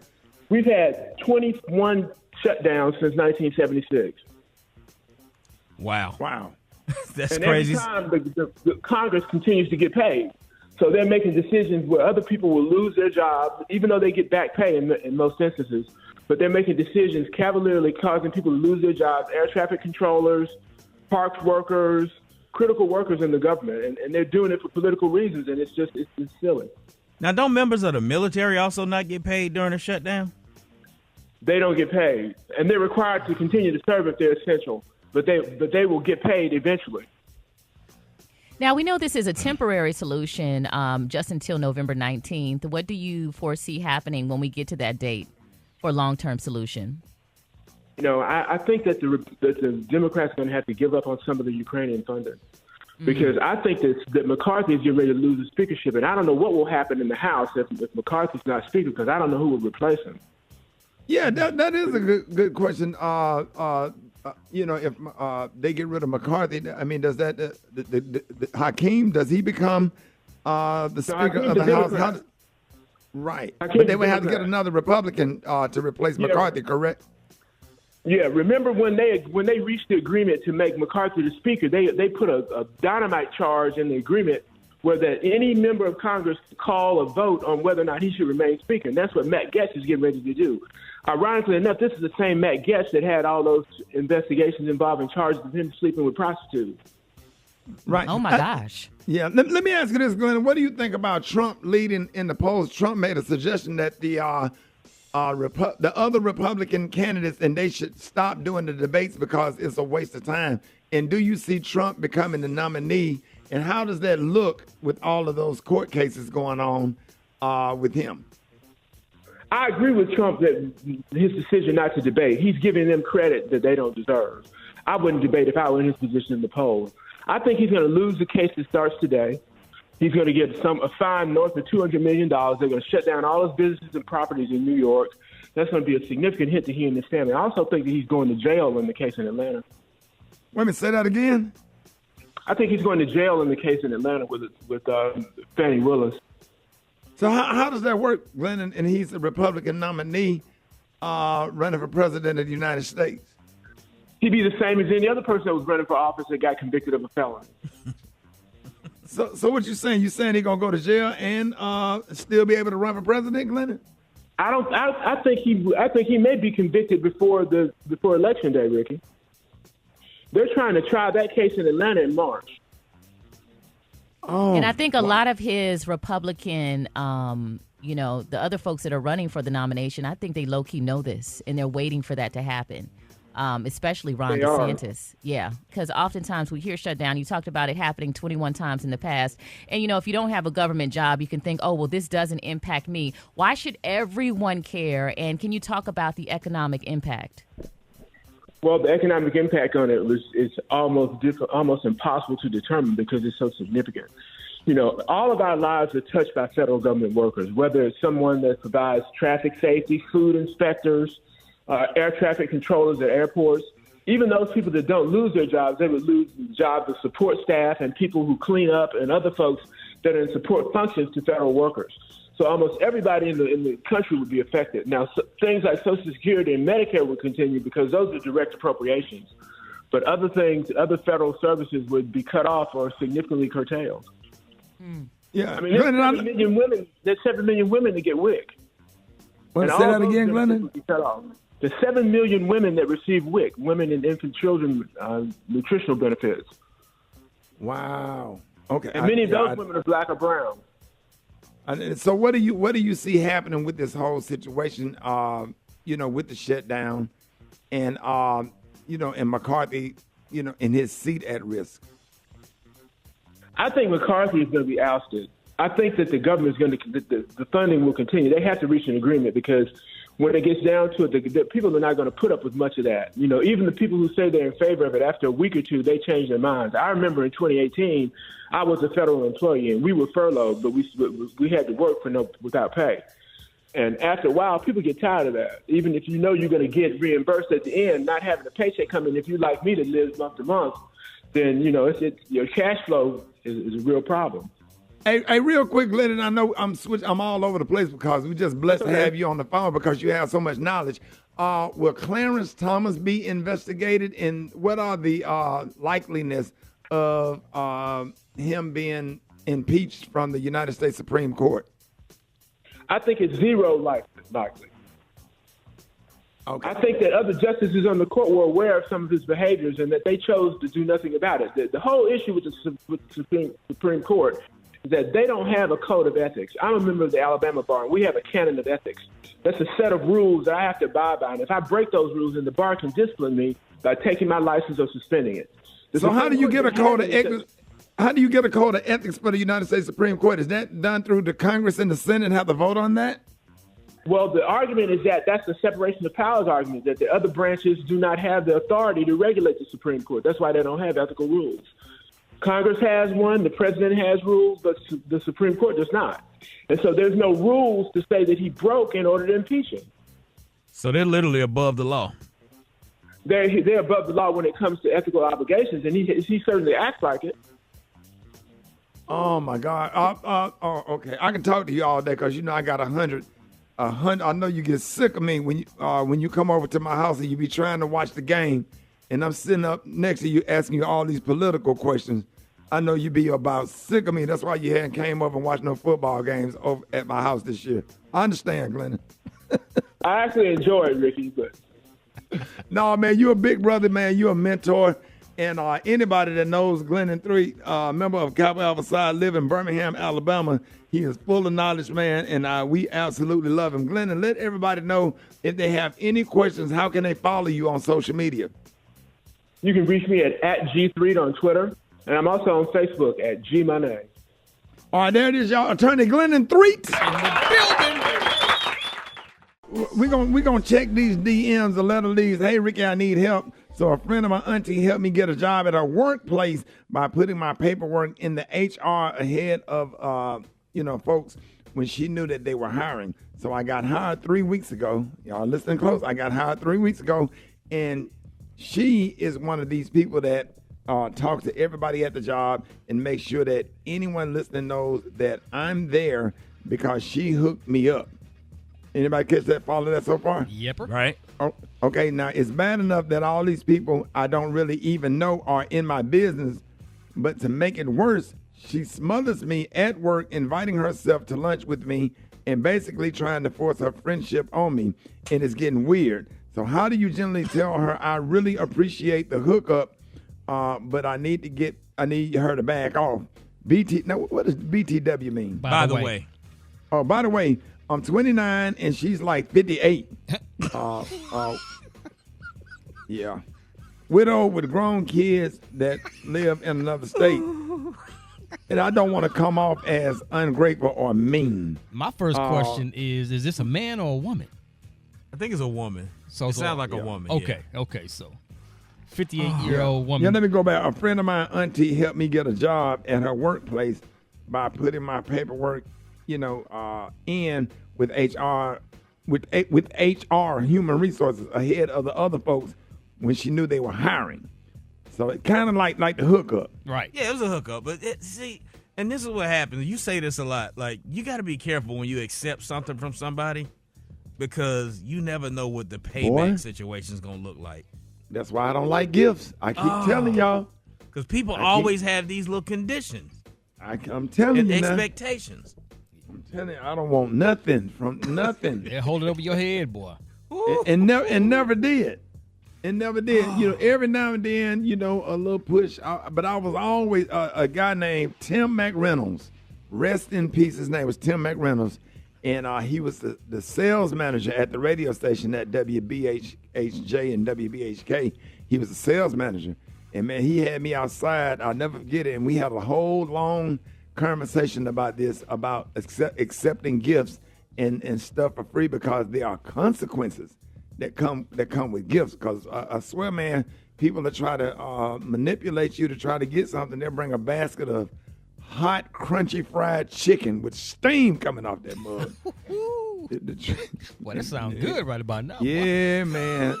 We've had 21 shutdowns since 1976. Wow. That's and crazy. Every time the Congress continues to get paid. So they're making decisions where other people will lose their jobs, even though they get back pay in most instances. But they're making decisions cavalierly causing people to lose their jobs, air traffic controllers, parks workers, critical workers in the government. And they're doing it for political reasons, and it's silly. Now, don't members of the military also not get paid during a shutdown? They don't get paid. And they're required to continue to serve if they're essential. But they will get paid eventually. Now, we know this is a temporary solution just until November 19th. What do you foresee happening when we get to that date for a long-term solution? I think that the Democrats are going to have to give up on some of the Ukrainian funding. Because I think that McCarthy is getting ready to lose the speakership. And I don't know what will happen in the House if McCarthy's not speaker, because I don't know who will replace him. Yeah, that is a good question. If they get rid of McCarthy, I mean, does that the Hakeem, does he become the Speaker of the House? Right, but they would have to get another Republican to replace McCarthy, correct? Yeah, remember when they reached the agreement to make McCarthy the Speaker, they put a dynamite charge in the agreement where that any member of Congress could call a vote on whether or not he should remain Speaker. And that's what Matt Gaetz is getting ready to do. Ironically enough, this is the same Matt Gaetz that had all those investigations involving charges of him sleeping with prostitutes. Right. Oh, my gosh. Yeah. Let me ask you this, Glenn. What do you think about Trump leading in the polls? Trump made a suggestion that the other Republican candidates, and they should stop doing the debates because it's a waste of time. And do you see Trump becoming the nominee? And how does that look with all of those court cases going on with him? I agree with Trump that his decision not to debate, he's giving them credit that they don't deserve. I wouldn't debate if I were in his position in the polls. I think he's going to lose the case that starts today. He's going to get a fine north of $200 million. They're going to shut down all his businesses and properties in New York. That's going to be a significant hit to he and his family. I also think that he's going to jail in the case in Atlanta. Wait a minute, say that again? I think he's going to jail in the case in Atlanta with Fannie Willis. So how does that work, Glenn? And he's a Republican nominee running for president of the United States. He'd be the same as any other person that was running for office that got convicted of a felony. So what you saying? You saying he's gonna go to jail and still be able to run for president, Glenn? I think he may be convicted before election day, Ricky. They're trying to try that case in Atlanta in March. Oh, and I think a lot of his Republican, the other folks that are running for the nomination, I think they low-key know this, and they're waiting for that to happen, especially Ron DeSantis. Yeah, because oftentimes we hear shutdown. You talked about it happening 21 times in the past. And, if you don't have a government job, you can think, oh, well, this doesn't impact me. Why should everyone care? And can you talk about the economic impact? Well, the economic impact on it is almost impossible to determine because it's so significant. All of our lives are touched by federal government workers, whether it's someone that provides traffic safety, food inspectors, air traffic controllers at airports. Even those people that don't lose their jobs, they would lose the jobs of support staff and people who clean up and other folks that are in support functions to federal workers. So almost everybody in the country would be affected. Now, things like Social Security and Medicare would continue because those are direct appropriations. But other federal services would be cut off or significantly curtailed. Yeah. I mean, there's 7 million women. There's 7 million women that get WIC. Say that again, Glennon? There's 7 million women that receive WIC, women and infant children nutritional benefits. Wow. Okay. And many of those women are black or brown. So what do you see happening with this whole situation? With the shutdown, and and McCarthy, and his seat at risk. I think McCarthy is going to be ousted. I think that the government is going to the funding will continue. They have to reach an agreement because when it gets down to it, the people are not going to put up with much of that. Even the people who say they're in favor of it, after a week or two, they change their minds. I remember in 2018, I was a federal employee, and we were furloughed, but we had to work without pay. And after a while, people get tired of that. Even if you're going to get reimbursed at the end, not having a paycheck come in, if you're like me that lives month to month, then, your cash flow is a real problem. Hey, real quick, Glenn, I know I'm all over the place because we just blessed to have you on the phone because you have so much knowledge. Will Clarence Thomas be investigated, and what are the likeliness of him being impeached from the United States Supreme Court? I think it's zero likely. Okay. I think that other justices on the court were aware of some of his behaviors and that they chose to do nothing about it. The whole issue with the Supreme Court is that they don't have a code of ethics. I'm a member of the Alabama Bar, and we have a canon of ethics. That's a set of rules that I have to abide by, and if I break those rules, then the bar can discipline me by taking my license or suspending it. So how do you get a code of ethics? How do you get a code of ethics for the United States Supreme Court? Is that done through the Congress and the Senate have to vote on that? Well, the argument is that's the separation of powers argument, that the other branches do not have the authority to regulate the Supreme Court. That's why they don't have ethical rules. Congress has one, the president has rules, but the Supreme Court does not. And so there's no rules to say that he broke in order to impeach him. So they're literally above the law. They're above the law when it comes to ethical obligations, and he certainly acts like it. Oh, my God. Okay. I can talk to you all day because, I got 100. I know you get sick of me when you come over to my house and you be trying to watch the game, and I'm sitting up next to you asking you all these political questions. I know you be about sick of me. That's why you hadn't came over and watched no football games over at my house this year. I understand, Glenn. I actually enjoy it, Ricky, but... No, man, you're a big brother, man. You're a mentor. And anybody that knows Glennon 3, member of Kappa Alpha Psi, live in Birmingham, Alabama, he is full of knowledge, man, and we absolutely love him. Glennon, let everybody know if they have any questions, how can they follow you on social media? You can reach me at G3 on Twitter, and I'm also on Facebook at G My Name. All right, there it is, y'all. Attorney Glennon 3. we gonna check these DMs. A letter leaves, hey, Ricky, I need help. So a friend of my auntie helped me get a job at her workplace by putting my paperwork in the HR ahead of, folks when she knew that they were hiring. So I got hired 3 weeks ago. Y'all listen close. I got hired 3 weeks ago, and she is one of these people that talks to everybody at the job and makes sure that anyone listening knows that I'm there because she hooked me up. Anybody catch that? Follow that so far? Yep. Right. Oh, okay, now it's bad enough that all these people I don't really even know are in my business, but to make it worse, she smothers me at work, inviting herself to lunch with me and basically trying to force her friendship on me, and it's getting weird. So how do you generally tell her I really appreciate the hookup, but I need her to back off? Now, what does BTW mean? By the way. Oh, by the way, I'm 29 and she's like 58. Yeah. Widow with grown kids that live in another state. And I don't want to come off as ungrateful or mean. My first question is this a man or a woman? I think it's a woman. So it sounds like a woman. Okay, okay, so 58-year-old woman. Yeah, let me go back. A friend of mine, auntie, helped me get a job at her workplace by putting my paperwork, in with HR, with HR, human resources, ahead of the other folks when she knew they were hiring. So it kind of like the hookup. Right. Yeah, it was a hookup. But and this is what happens. You say this a lot. Like, you got to be careful when you accept something from somebody because you never know what the payback situation is going to look like. That's why I don't like gifts. I keep telling y'all. Because people always have these little conditions. I'm telling and you expectations. I'm telling you, I don't want nothing from nothing. They're holding over your head, boy. And never did. It never did. Every now and then, a little push. But I was always a guy named Tim McReynolds. Rest in peace. His name was Tim McReynolds. And he was the sales manager at the radio station at WBHJ and WBHK. He was the sales manager. And, man, he had me outside. I'll never forget it. And we had a whole long conversation about this, about accepting gifts and stuff for free because there are consequences that come with gifts. Because I swear, man, people that try to manipulate you to try to get something, they'll bring a basket of hot, crunchy fried chicken with steam coming off that mug. Well, that sounds good right about now. Yeah, man.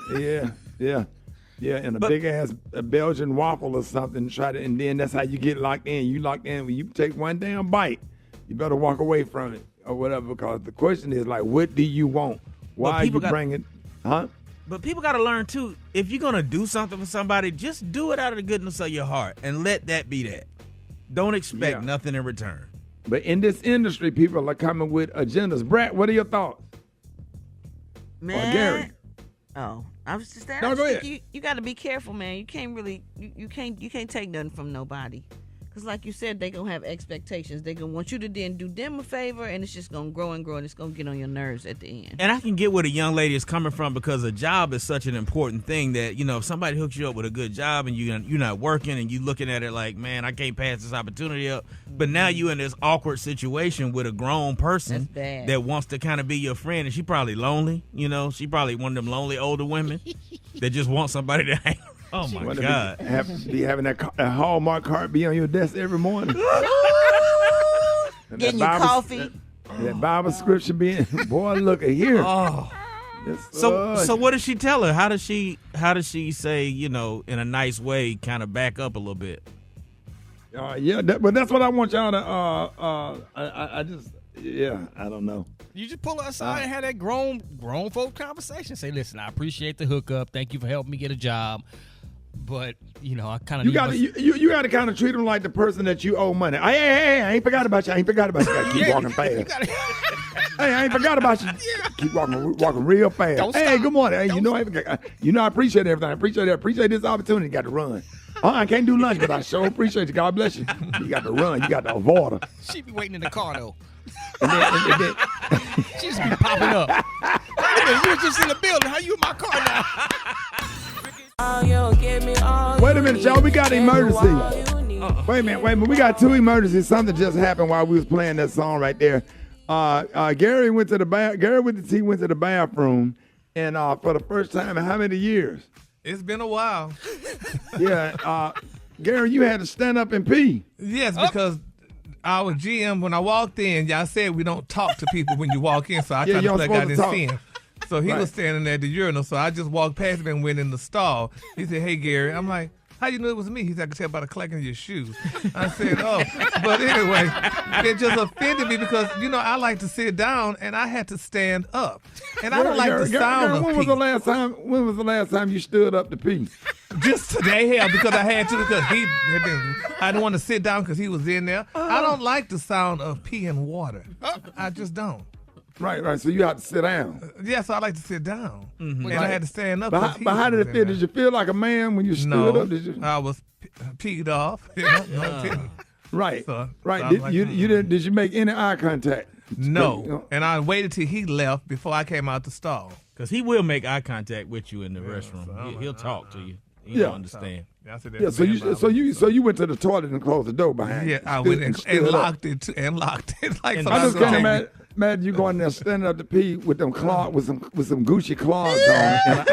Yeah. And a big ass Belgian waffle or something. And then that's how you get locked in. You locked in when you take one damn bite. You better walk away from it or whatever. Because the question is like, what do you want? Why are you bringing? Huh? But people got to learn too. If you're gonna do something for somebody, just do it out of the goodness of your heart and let that be that. Don't expect nothing in return. But in this industry, people are coming with agendas. Brett, what are your thoughts? Man. Or Gary? Oh, I was just saying. No, go ahead. You got to be careful, man. You can't really, you can't take nothing from nobody. Because like you said, they going to have expectations. They going to want you to then do them a favor, and it's just going to grow and grow, and it's going to get on your nerves at the end. And I can get where the young lady is coming from because a job is such an important thing that, if somebody hooks you up with a good job and you're not working and you looking at it like, man, I can't pass this opportunity up. But now you in this awkward situation with a grown person that wants to kind of be your friend, and she probably lonely. She probably one of them lonely older women that just want somebody to hang around. Oh, my God. Be having that Hallmark card be on your desk every morning. Getting your coffee. That Bible scripture being, boy, look at here. Oh. So what does she tell her? How does she say, in a nice way, kind of back up a little bit? But that's what I want y'all to, I don't know. You just pull her aside and have that grown folk conversation. Say, listen, I appreciate the hookup. Thank you for helping me get a job. But, I kind of you got to kind of treat them like the person that you owe money. Hey, I ain't forgot about you. I ain't forgot about you. Gotta keep walking fast. Hey, I ain't forgot about you. Keep walking real fast. Don't hey, stop. good morning. Hey, I appreciate everything. I appreciate this opportunity. Got to run. I can't do lunch, but I sure appreciate you. God bless you. You got to run. You got to avoid her. She be waiting in the car, though. And then, she just be popping up. You were just in the building. How you in my car now? Wait a minute, y'all. We got an emergency. Wait a minute. We got two emergencies. Something just happened while we was playing that song right there. Gary went to the bathroom, and for the first time in how many years? It's been a while. Yeah, Gary, you had to stand up and pee. Yes, because our GM, when I walked in, y'all said we don't talk to people when you walk in, so I tried to plug out and see him. So he was standing there at the urinal, so I just walked past him and went in the stall. He said, "Hey, Gary." I'm like, "How you know it was me?" He said, "I could tell by the clacking of your shoes." I said, "Oh." But anyway, it just offended me because, I like to sit down, and I had to stand up. And I don't like the sound of when pee. When was the last time you stood up to pee? Just today, because I had to, because I didn't want to sit down because he was in there. I don't like the sound of pee and water. I just don't. Right. So you have to sit down. So I like to sit down. And I had to stand up. But how did it feel? Did you feel like a man when you stood up? Did you? I was peed off. Right. So Did you make any eye contact? No. And I waited till he left before I came out the stall. Because he will make eye contact with you in the restroom. So He'll talk to you. You don't understand. So you went to the toilet and closed the door behind you. Yeah, I went and locked it like I just can't imagine you going there standing up to pee with them clogs with some Gucci clogs on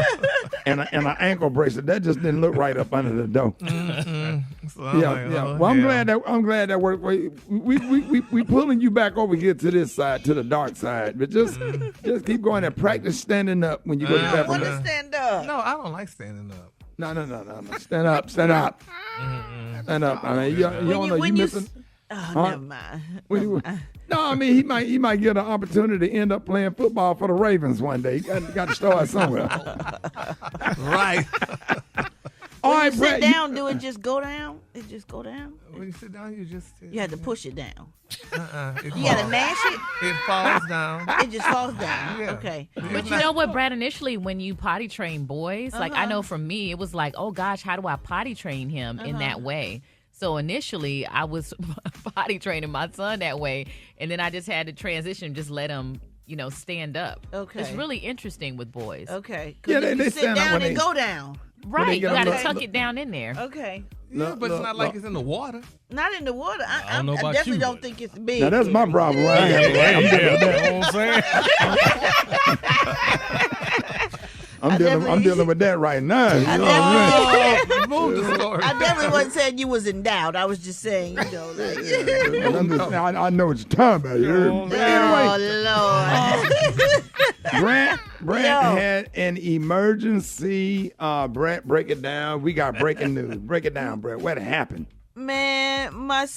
and an ankle bracelet. That just didn't look right up under the door. So Well, I'm glad that worked for you. We pulling you back over here to this side, to the dark side. But just keep going and practice standing up when you go to the bathroom. I want to stand up. No, I don't like standing up. No. Stand up. Stand up. I mean, you don't know you missing. Never mind. No, I mean he might get an opportunity to end up playing football for the Ravens one day. He got to start somewhere. Right. All right, you sit down, do it just go down? It just go down? When you sit down, you had to push it down. You had to mash it? It falls down. It just falls down. Yeah. Okay. But you know what, Brad, initially when you potty train boys, like I know for me, it was like, oh gosh, how do I potty train him in that way? So initially I was potty training my son that way, and then I just had to transition, just let him, stand up. Okay. It's really interesting with boys. Okay. Yeah, they sit down and go down. Right. You got to tuck it down in there. Okay. Yeah, but it's not like it's in the water. Not in the water. I don't know I about definitely you, don't think it's big. Now that's my problem right here. I'm dealing with that right now. I definitely wasn't saying you was in doubt. I was just saying, I know what you're talking about. Brent had an emergency. Brent, break it down. We got breaking news. Break it down, Brent. What happened? Man, my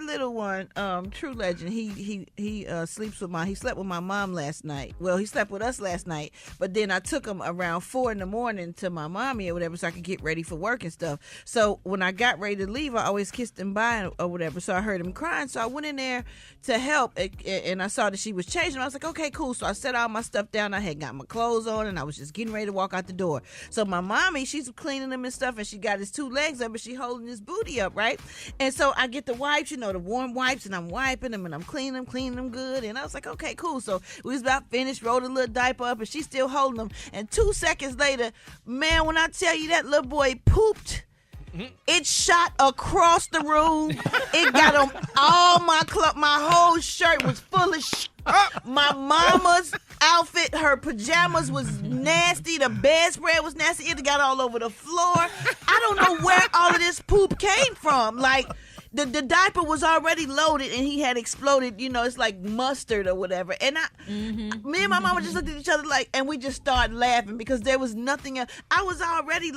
little one, True Legend, he slept with my mom last night. Well, he slept with us last night, but then I took him around 4 a.m. to my mommy or whatever so I could get ready for work and stuff. So when I got ready to leave, I always kissed him bye or whatever. So I heard him crying. So I went in there to help and I saw that she was changing. I was like, okay, cool. So I set all my stuff down. I had got my clothes on and I was just getting ready to walk out the door. So my mommy, she's cleaning him and stuff and she got his 2 legs up and she holding his booty up, right? And so I get the wipes, the warm wipes, and I'm wiping them and I'm cleaning them good. And I was like, okay, cool. So we was about finished, rolled a little diaper up, and she's still holding them. And 2 seconds later, man, when I tell you that little boy pooped, it shot across the room. It got on all my whole shirt was full of my mama's outfit, her pajamas was nasty, the bedspread was nasty, it got all over the floor. I don't know where all of this poop came from. Like the diaper was already loaded and he had exploded, it's like mustard or whatever. And me and my mama just looked at each other and we just started laughing because there was nothing else. I was already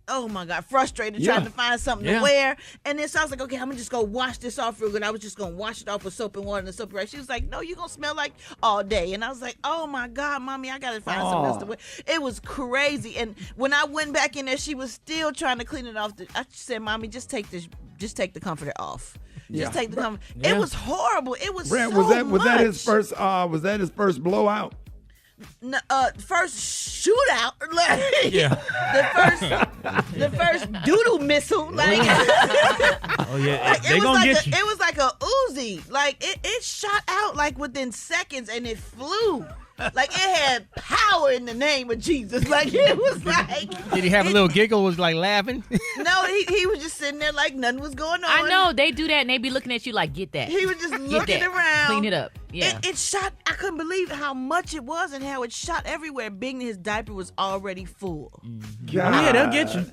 oh my God, frustrated trying to find something to wear. And then so I was like, okay, I'm just going to wash this off real good. I was just going to wash it off with soap and water and the soap right. She was like, no, you're going to smell like all day. And I was like, oh my God, Mommy, I got to find something else to wear. It was crazy. And when I went back in there, she was still trying to clean it off. I said, Mommy, just take the comforter off. Just take the comforter. It was horrible. It was Brent, so was that his much. was that his first blowout? First shootout, the first doodle missile, oh yeah, they gonna get you. It was like a Uzi, it shot out within seconds and it flew. Like, it had power in the name of Jesus. Like, it was like... Did he have a little giggle, was like laughing? No, he was just sitting there like nothing was going on. I know. They do that, and they be looking at you like, get that. He was just Get looking that. around. Clean it up. Yeah. It shot. I couldn't believe how much it was and how it shot everywhere. Being his diaper was already full. Yeah, they'll get you.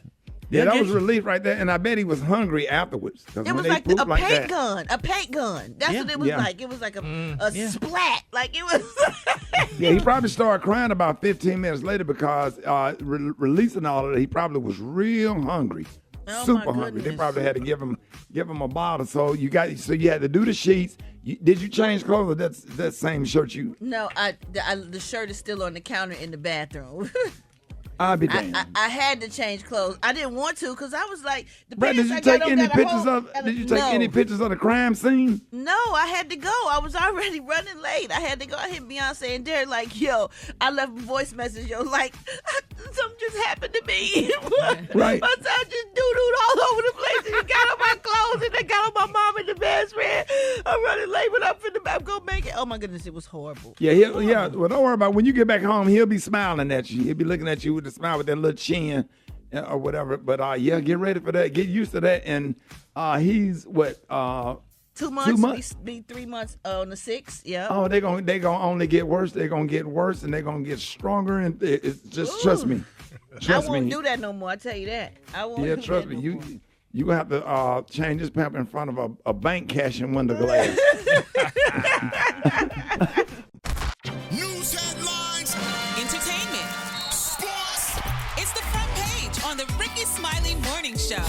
Yeah, that was relief right there, and I bet he was hungry afterwards. It was like a paint gun. A paint gun. That's what it was like. It was like a splat. Like it was. Yeah, he probably started crying about 15 minutes later because releasing all of it, he probably was real hungry. Super hungry. They probably had to give him a bottle. So you had to do the sheets. Did you change clothes? Or that's that same shirt you? No, the shirt is still on the counter in the bathroom. I'll be damned. I had to change clothes. I didn't want to because I was like, Did you take any pictures of the crime scene? No, I had to go. I was already running late. I had to go. I hit Beyonce and Derek like, yo, I left a voice message, yo, like, something just happened to me. Right. I just doo-dooed all over the place and it got on my clothes and it got on my mom and the best friend. I'm running late, but I'm finna go make it. Oh my goodness, it was horrible. Yeah, well, don't worry about it. When you get back home, he'll be smiling at you. He'll be looking at you with a smile with that little chin or whatever. But get ready for that. Get used to that. And he's what? 2 months. Be 3 months on the 6th. Yeah. Oh, they gonna only get worse. They're gonna get worse, and they're gonna get stronger. And it's just trust me. I won't do that no more. I tell you that. I won't. Yeah, do trust that me. no more. You gonna have to change his pamper in front of a bank cashing window glass. News headlines, entertainment, sports. It's the front page on the Rickey Smiley Morning Show.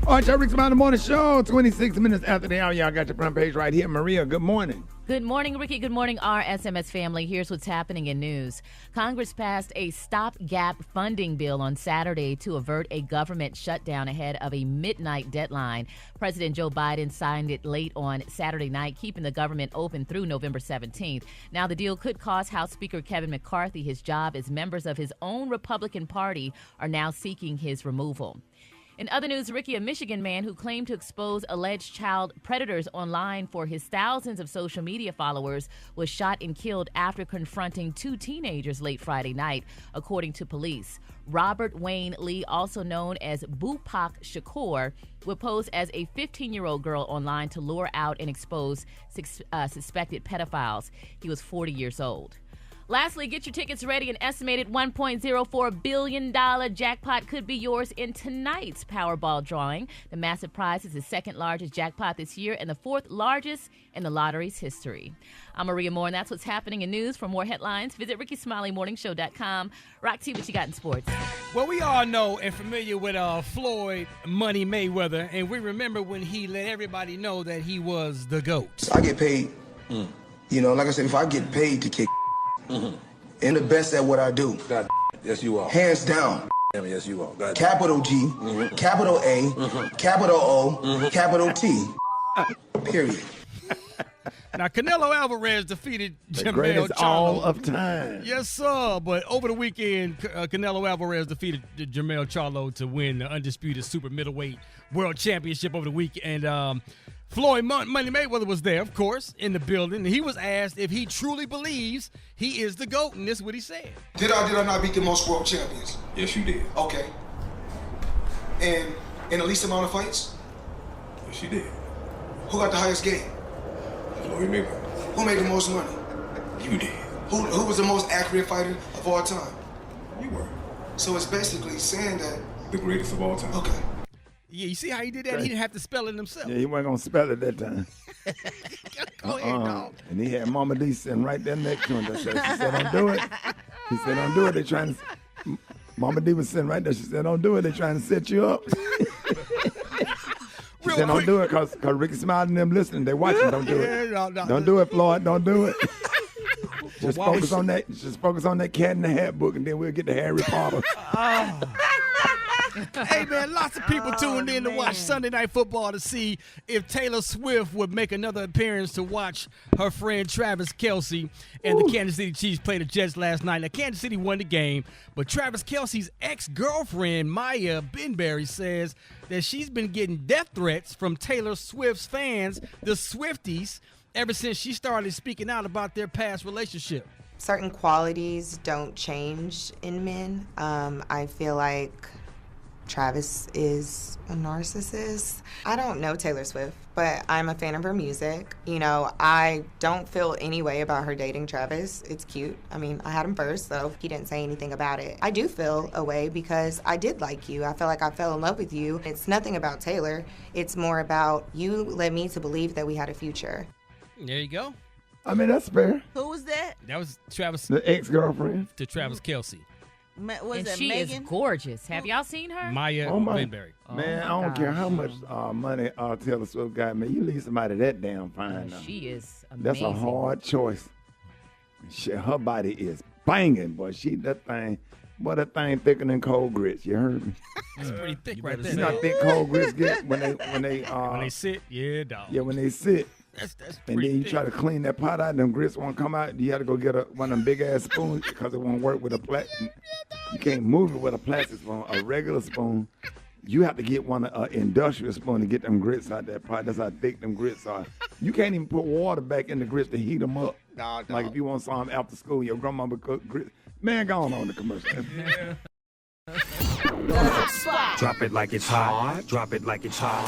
All right, y'all, Rickey Smiley Morning Show. 26 minutes after the hour, y'all got your front page right here. Maria, good morning. Good morning, Ricky. Good morning, our SMS family. Here's what's happening in news. Congress passed a stopgap funding bill on Saturday to avert a government shutdown ahead of a midnight deadline. President Joe Biden signed it late on Saturday night, keeping the government open through November 17th. Now, the deal could cost House Speaker Kevin McCarthy his job as members of his own Republican Party are now seeking his removal. In other news, Ricky, a Michigan man who claimed to expose alleged child predators online for his thousands of social media followers was shot and killed after confronting two teenagers late Friday night, according to police. Robert Wayne Lee, also known as Tupac Shakur, would pose as a 15-year-old girl online to lure out and expose suspected pedophiles. He was 40 years old. Lastly, get your tickets ready. An estimated $1.04 billion jackpot could be yours in tonight's Powerball drawing. The massive prize is the second largest jackpot this year and the fourth largest in the lottery's history. I'm Maria Moore, and that's what's happening in news. For more headlines, visit RickeySmileyMorningShow.com. Roxy, what you got in sports? Well, we all know and familiar with Floyd Money Mayweather, and we remember when he let everybody know that he was the GOAT. I get paid. You know, like I said, if I get paid to kick, and the best at what I do. God, yes, you are. Hands down. Yes, you are. God. Capital G, capital A, capital O, capital T. Period. Now, Canelo Alvarez defeated The Jermell greatest Charlo. all of time. Yes, sir. But over the weekend, Canelo Alvarez defeated Jermell Charlo to win the undisputed super middleweight world championship over the week. And Floyd Money Mayweather was there, of course, in the building. And he was asked if he truly believes he is the GOAT, and this is what he said. Did I not beat the most world champions? Yes, you did. Okay. And in the least amount of fights? Yes, you did. Who got the highest game? Floyd Mayweather. Who made the most money? You did. Who was the most accurate fighter of all time? You were. So it's basically saying that... The greatest of all time. Okay. Yeah, you see how he did that? He didn't have to spell it himself. Yeah, he wasn't going to spell it that time. Go ahead, dog. And he had Mama D sitting right there next to him. She said, don't do it. He said, don't do it. They trying to... Mama D was sitting right there. She said, don't do it. They trying to set you up. She said, don't do it because Rickey Smiley and them listening. They watching. Don't do it. Don't do it, Floyd. Don't do it. Just focus on that. Just focus on that Cat in the Hat book, and then we'll get to Harry Potter. Hey, man, lots of people tuned in to watch Sunday Night Football to see if Taylor Swift would make another appearance to watch her friend Travis Kelce and the Kansas City Chiefs play the Jets last night. Now, Kansas City won the game, but Travis Kelce's ex-girlfriend, Maya Benberry, says that she's been getting death threats from Taylor Swift's fans, the Swifties, ever since she started speaking out about their past relationship. certain qualities don't change in men. I feel like Travis is a narcissist. I don't know Taylor Swift, but I'm a fan of her music. You know, I don't feel any way about her dating Travis. It's cute. I mean, I had him first, so he didn't say anything about it. I do feel a way because I did like you. I feel like I fell in love with you. It's nothing about Taylor. It's more about you led me to believe that we had a future. There you go. I mean, that's fair. Who was that? That was Travis. The ex-girlfriend. To Travis Kelce. Was and that she Megan? is gorgeous. Have y'all seen her? Maya Oh, my. Winberry. Man, Oh, I don't care how much gosh. money Taylor Swift got, man. You leave somebody that damn fine now. She is amazing. That's a hard choice. Her body is banging, boy. That thing thicker than cold grits. You heard me? It's pretty thick right there. You know how thick cold grits get when they sit? Yeah, dog. Yeah, when they sit. That's And pretty then you thick. try to clean that pot out, and them grits won't come out. You have to go get one of them big ass spoons because it won't work with a plastic. You can't move it with a plastic spoon. A regular spoon, you have to get one industrial spoon to get them grits out that pot. That's how thick them grits are. You can't even put water back in the grits to heat them up. No. Like if you want some after school, your grandmama cook grits. Man, go on the commercial. Drop it like it's hot. Drop it like it's hot.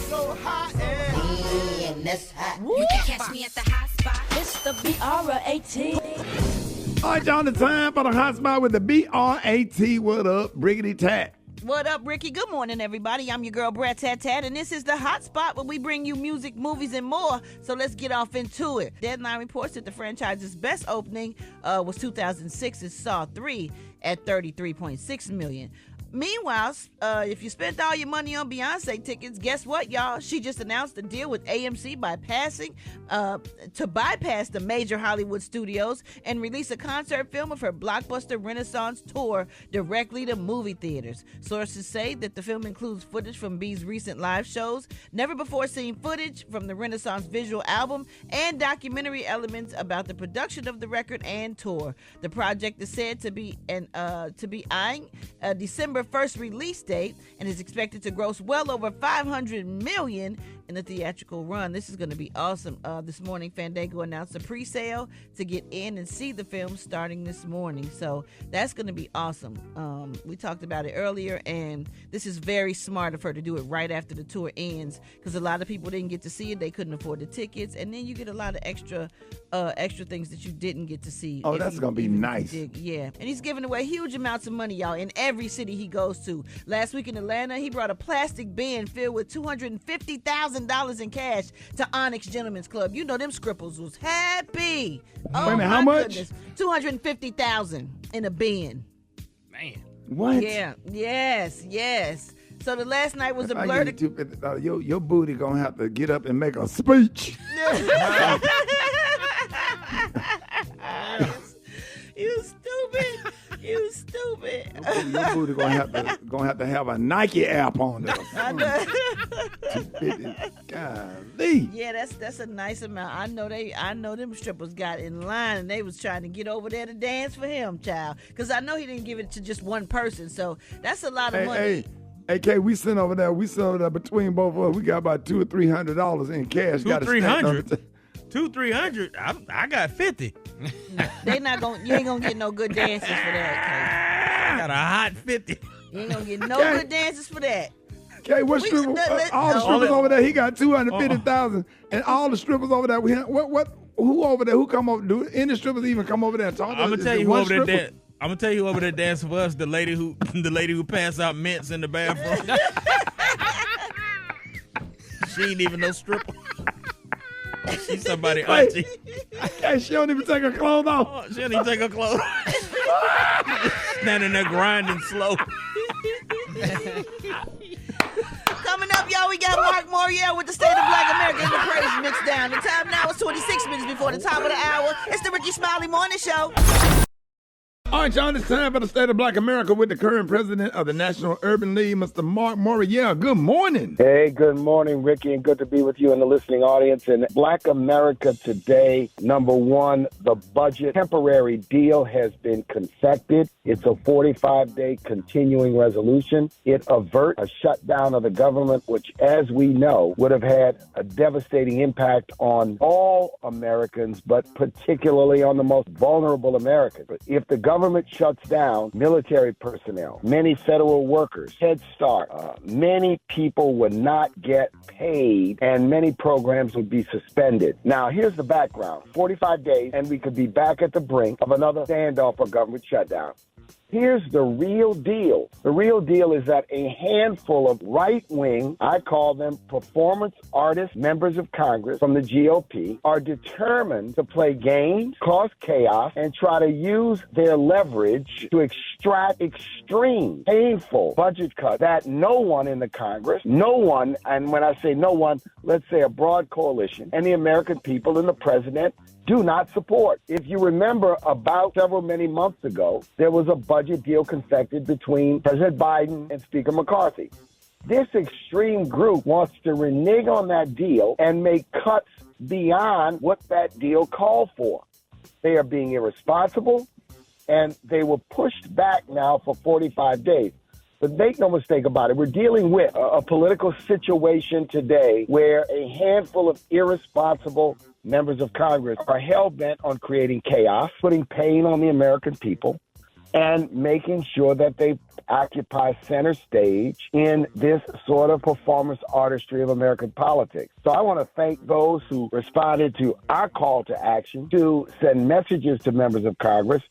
So hot and that's hot. You can catch me at the hot spot. It's the BR18. All right, y'all, the time for the hot spot with the BRAT. What up, Briggity Tat? What up, Ricky? Good morning, everybody. I'm your girl, Brad Tat Tat, and this is the Hot Spot where we bring you music, movies, and more. So let's get off into it. Deadline reports that the franchise's best opening was 2006's Saw 3 at $33.6 million. Meanwhile, if you spent all your money on Beyonce tickets, guess what, y'all? She just announced a deal with AMC to bypass the major Hollywood studios and release a concert film of her blockbuster Renaissance tour directly to movie theaters. Sources say that the film includes footage from B's recent live shows, never-before-seen footage from the Renaissance visual album, and documentary elements about the production of the record and tour. The project is said to be eyeing a December 1st release date and is expected to gross well over $500 million in the theatrical run. This is going to be awesome. This morning, Fandango announced a pre-sale to get in and see the film starting this morning. So that's going to be awesome. We talked about it earlier, and this is very smart of her to do it right after the tour ends because a lot of people didn't get to see it. They couldn't afford the tickets, and then you get a lot of extra things that you didn't get to see. Oh, that's going to be nice. Yeah, and he's giving away huge amounts of money, y'all, in every city he goes to. Last week in Atlanta, he brought a plastic bin filled with $250,000 in cash to Onyx Gentlemen's Club. You know them Scripples was happy. Wait a minute, how much? $250,000 in a bin. Man. What? Yeah. Yes. So the last night was If a I blur. give you $250, your booty gonna have to get up and make a speech. You stupid. Your booty gonna have to have a Nike app on it. I know. Golly. Yeah, that's a nice amount. I know them strippers got in line and they was trying to get over there to dance for him, child. Because I know he didn't give it to just one person, so that's a lot of money. Hey, Kay, we sent over there between both of us. We got about $200 or $300 in cash. $200-300. $200-300. I got 50. They not gonna. You ain't gonna get no good dances for that. I got a hot 50. You ain't gonna get no good dances for that. Okay, what stripper? All the strippers over there, he got $250,000, and all the strippers over there. Who over there? Who come over? Do any strippers even come over there and talk to us? I'm gonna tell you who over there. I'm gonna tell you who over there dancing for us. The lady who passed out mints in the bathroom. She ain't even no stripper. She's somebody auntie. Hey, she don't even take her clothes off. Oh, she don't even take her clothes off. Standing there grinding slow. Coming up, y'all, we got Mark Moriel with the State of Black America in the Praise Mix Down. The time now is 26 minutes before the top of the hour. It's the Rickey Smiley Morning Show. All right, y'all, it's time for the State of Black America with the current president of the National Urban League, Mr. Mark Moriel. Good morning. Hey, good morning, Ricky, and good to be with you in the listening audience. In Black America today, number one, the budget temporary deal has been confected. It's a 45-day continuing resolution. It averts a shutdown of the government, which, as we know, would have had a devastating impact on all Americans, but particularly on the most vulnerable Americans. If the government shuts down, military personnel, many federal workers, Head Start, many people would not get paid and many programs would be suspended. Now, here's the background. 45 days and we could be back at the brink of another standoff or government shutdown. Here's the real deal. The real deal is that a handful of right-wing, I call them performance artist members of Congress from the GOP, are determined to play games, cause chaos, and try to use their leverage to extract extreme, painful budget cuts that no one in the Congress, no one, and when I say no one, let's say a broad coalition, and the American people and the president do not support. If you remember, about many months ago, there was a budget deal confected between President Biden and Speaker McCarthy. This extreme group wants to renege on that deal and make cuts beyond what that deal called for. They are being irresponsible, and they were pushed back now for 45 days. But make no mistake about it, we're dealing with a political situation today where a handful of irresponsible members of Congress are hell-bent on creating chaos, putting pain on the American people, and making sure that they occupy center stage in this sort of performance artistry of American politics. So I want to thank those who responded to our call to action to send messages to members of Congress.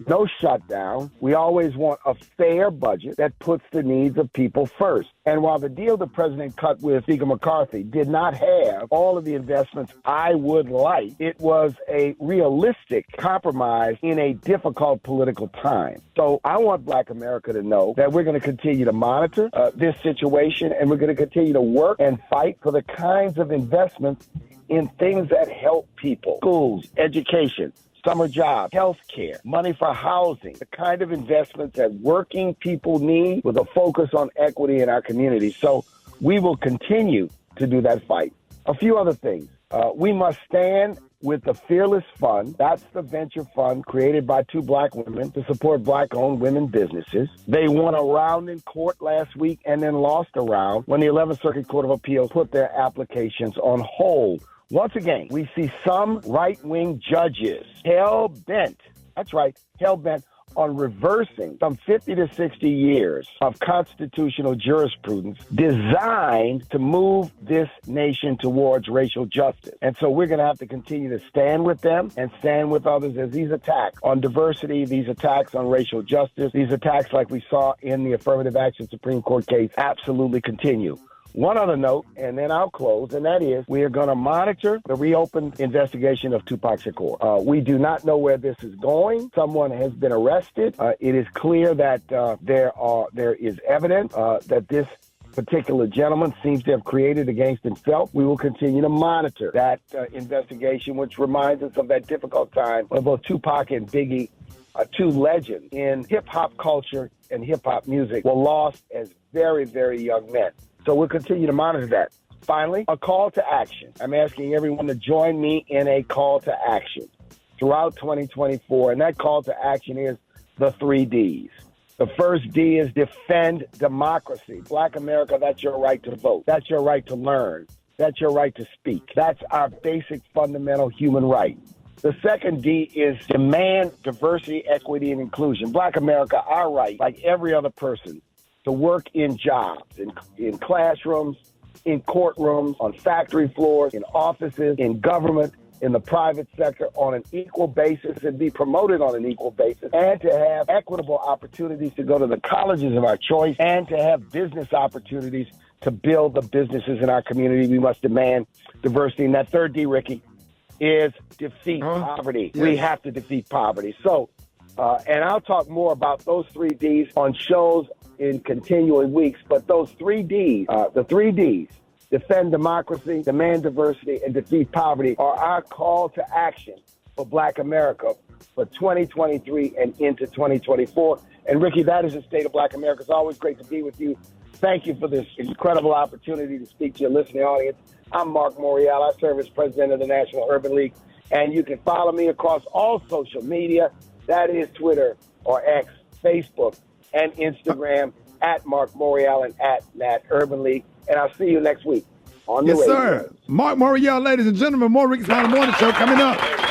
No shutdown. We always want a fair budget that puts the needs of people first. And while the deal the president cut with Speaker McCarthy did not have all of the investments I would like, it was a realistic compromise in a difficult political time. So I want Black America to know that we're going to continue to monitor this situation, and we're going to continue to work and fight for the kinds of investments in things that help people: schools, education, summer jobs, health care, money for housing, the kind of investments that working people need with a focus on equity in our community. So we will continue to do that fight. A few other things. We must stand with the Fearless Fund. That's the venture fund created by two Black women to support Black-owned women businesses. They won a round in court last week and then lost a round when the 11th Circuit Court of Appeals put their applications on hold. Once again, we see some right-wing judges hell-bent, that's right, hell-bent on reversing some 50 to 60 years of constitutional jurisprudence designed to move this nation towards racial justice. And so we're going to have to continue to stand with them and stand with others as these attacks on diversity, these attacks on racial justice, these attacks like we saw in the affirmative action Supreme Court case absolutely continue. One other note, and then I'll close, and that is we are going to monitor the reopened investigation of Tupac Shakur. We do not know where this is going. Someone has been arrested. It is clear that there is evidence that this particular gentleman seems to have created against himself. We will continue to monitor that investigation, which reminds us of that difficult time when both Tupac and Biggie, two legends in hip-hop culture and hip-hop music, were lost as very, very young men. So we'll continue to monitor that. Finally, a call to action. I'm asking everyone to join me in a call to action throughout 2024, and that call to action is the 3 Ds. The first D is defend democracy. Black America, that's your right to vote. That's your right to learn. That's your right to speak. That's our basic fundamental human right. The second D is demand diversity, equity, and inclusion. Black America, our right, like every other person, to work in jobs, in classrooms, in courtrooms, on factory floors, in offices, in government, in the private sector on an equal basis and be promoted on an equal basis, and to have equitable opportunities to go to the colleges of our choice, and to have business opportunities to build the businesses in our community. We must demand diversity. And that third D, Ricky, is defeat poverty. Yes. We have to defeat poverty. So, and I'll talk more about those 3 Ds on shows in continuing weeks, but those 3 Ds, the 3 Ds, defend democracy, demand diversity, and defeat poverty, are our call to action for Black America. for 2023 and into 2024. And Ricky, that is the state of Black America. It's always great to be with you. Thank you for this incredible opportunity to speak to your listening audience. I'm Mark Morial. I serve as president of the National Urban League. And you can follow me across all social media. That is Twitter or X, Facebook, and Instagram at Mark Morial and at Nat Urban League. And I'll see you next week on the radio. Yes, sir. Mark Morial, ladies and gentlemen. More Rickey Smiley Morning Show coming up.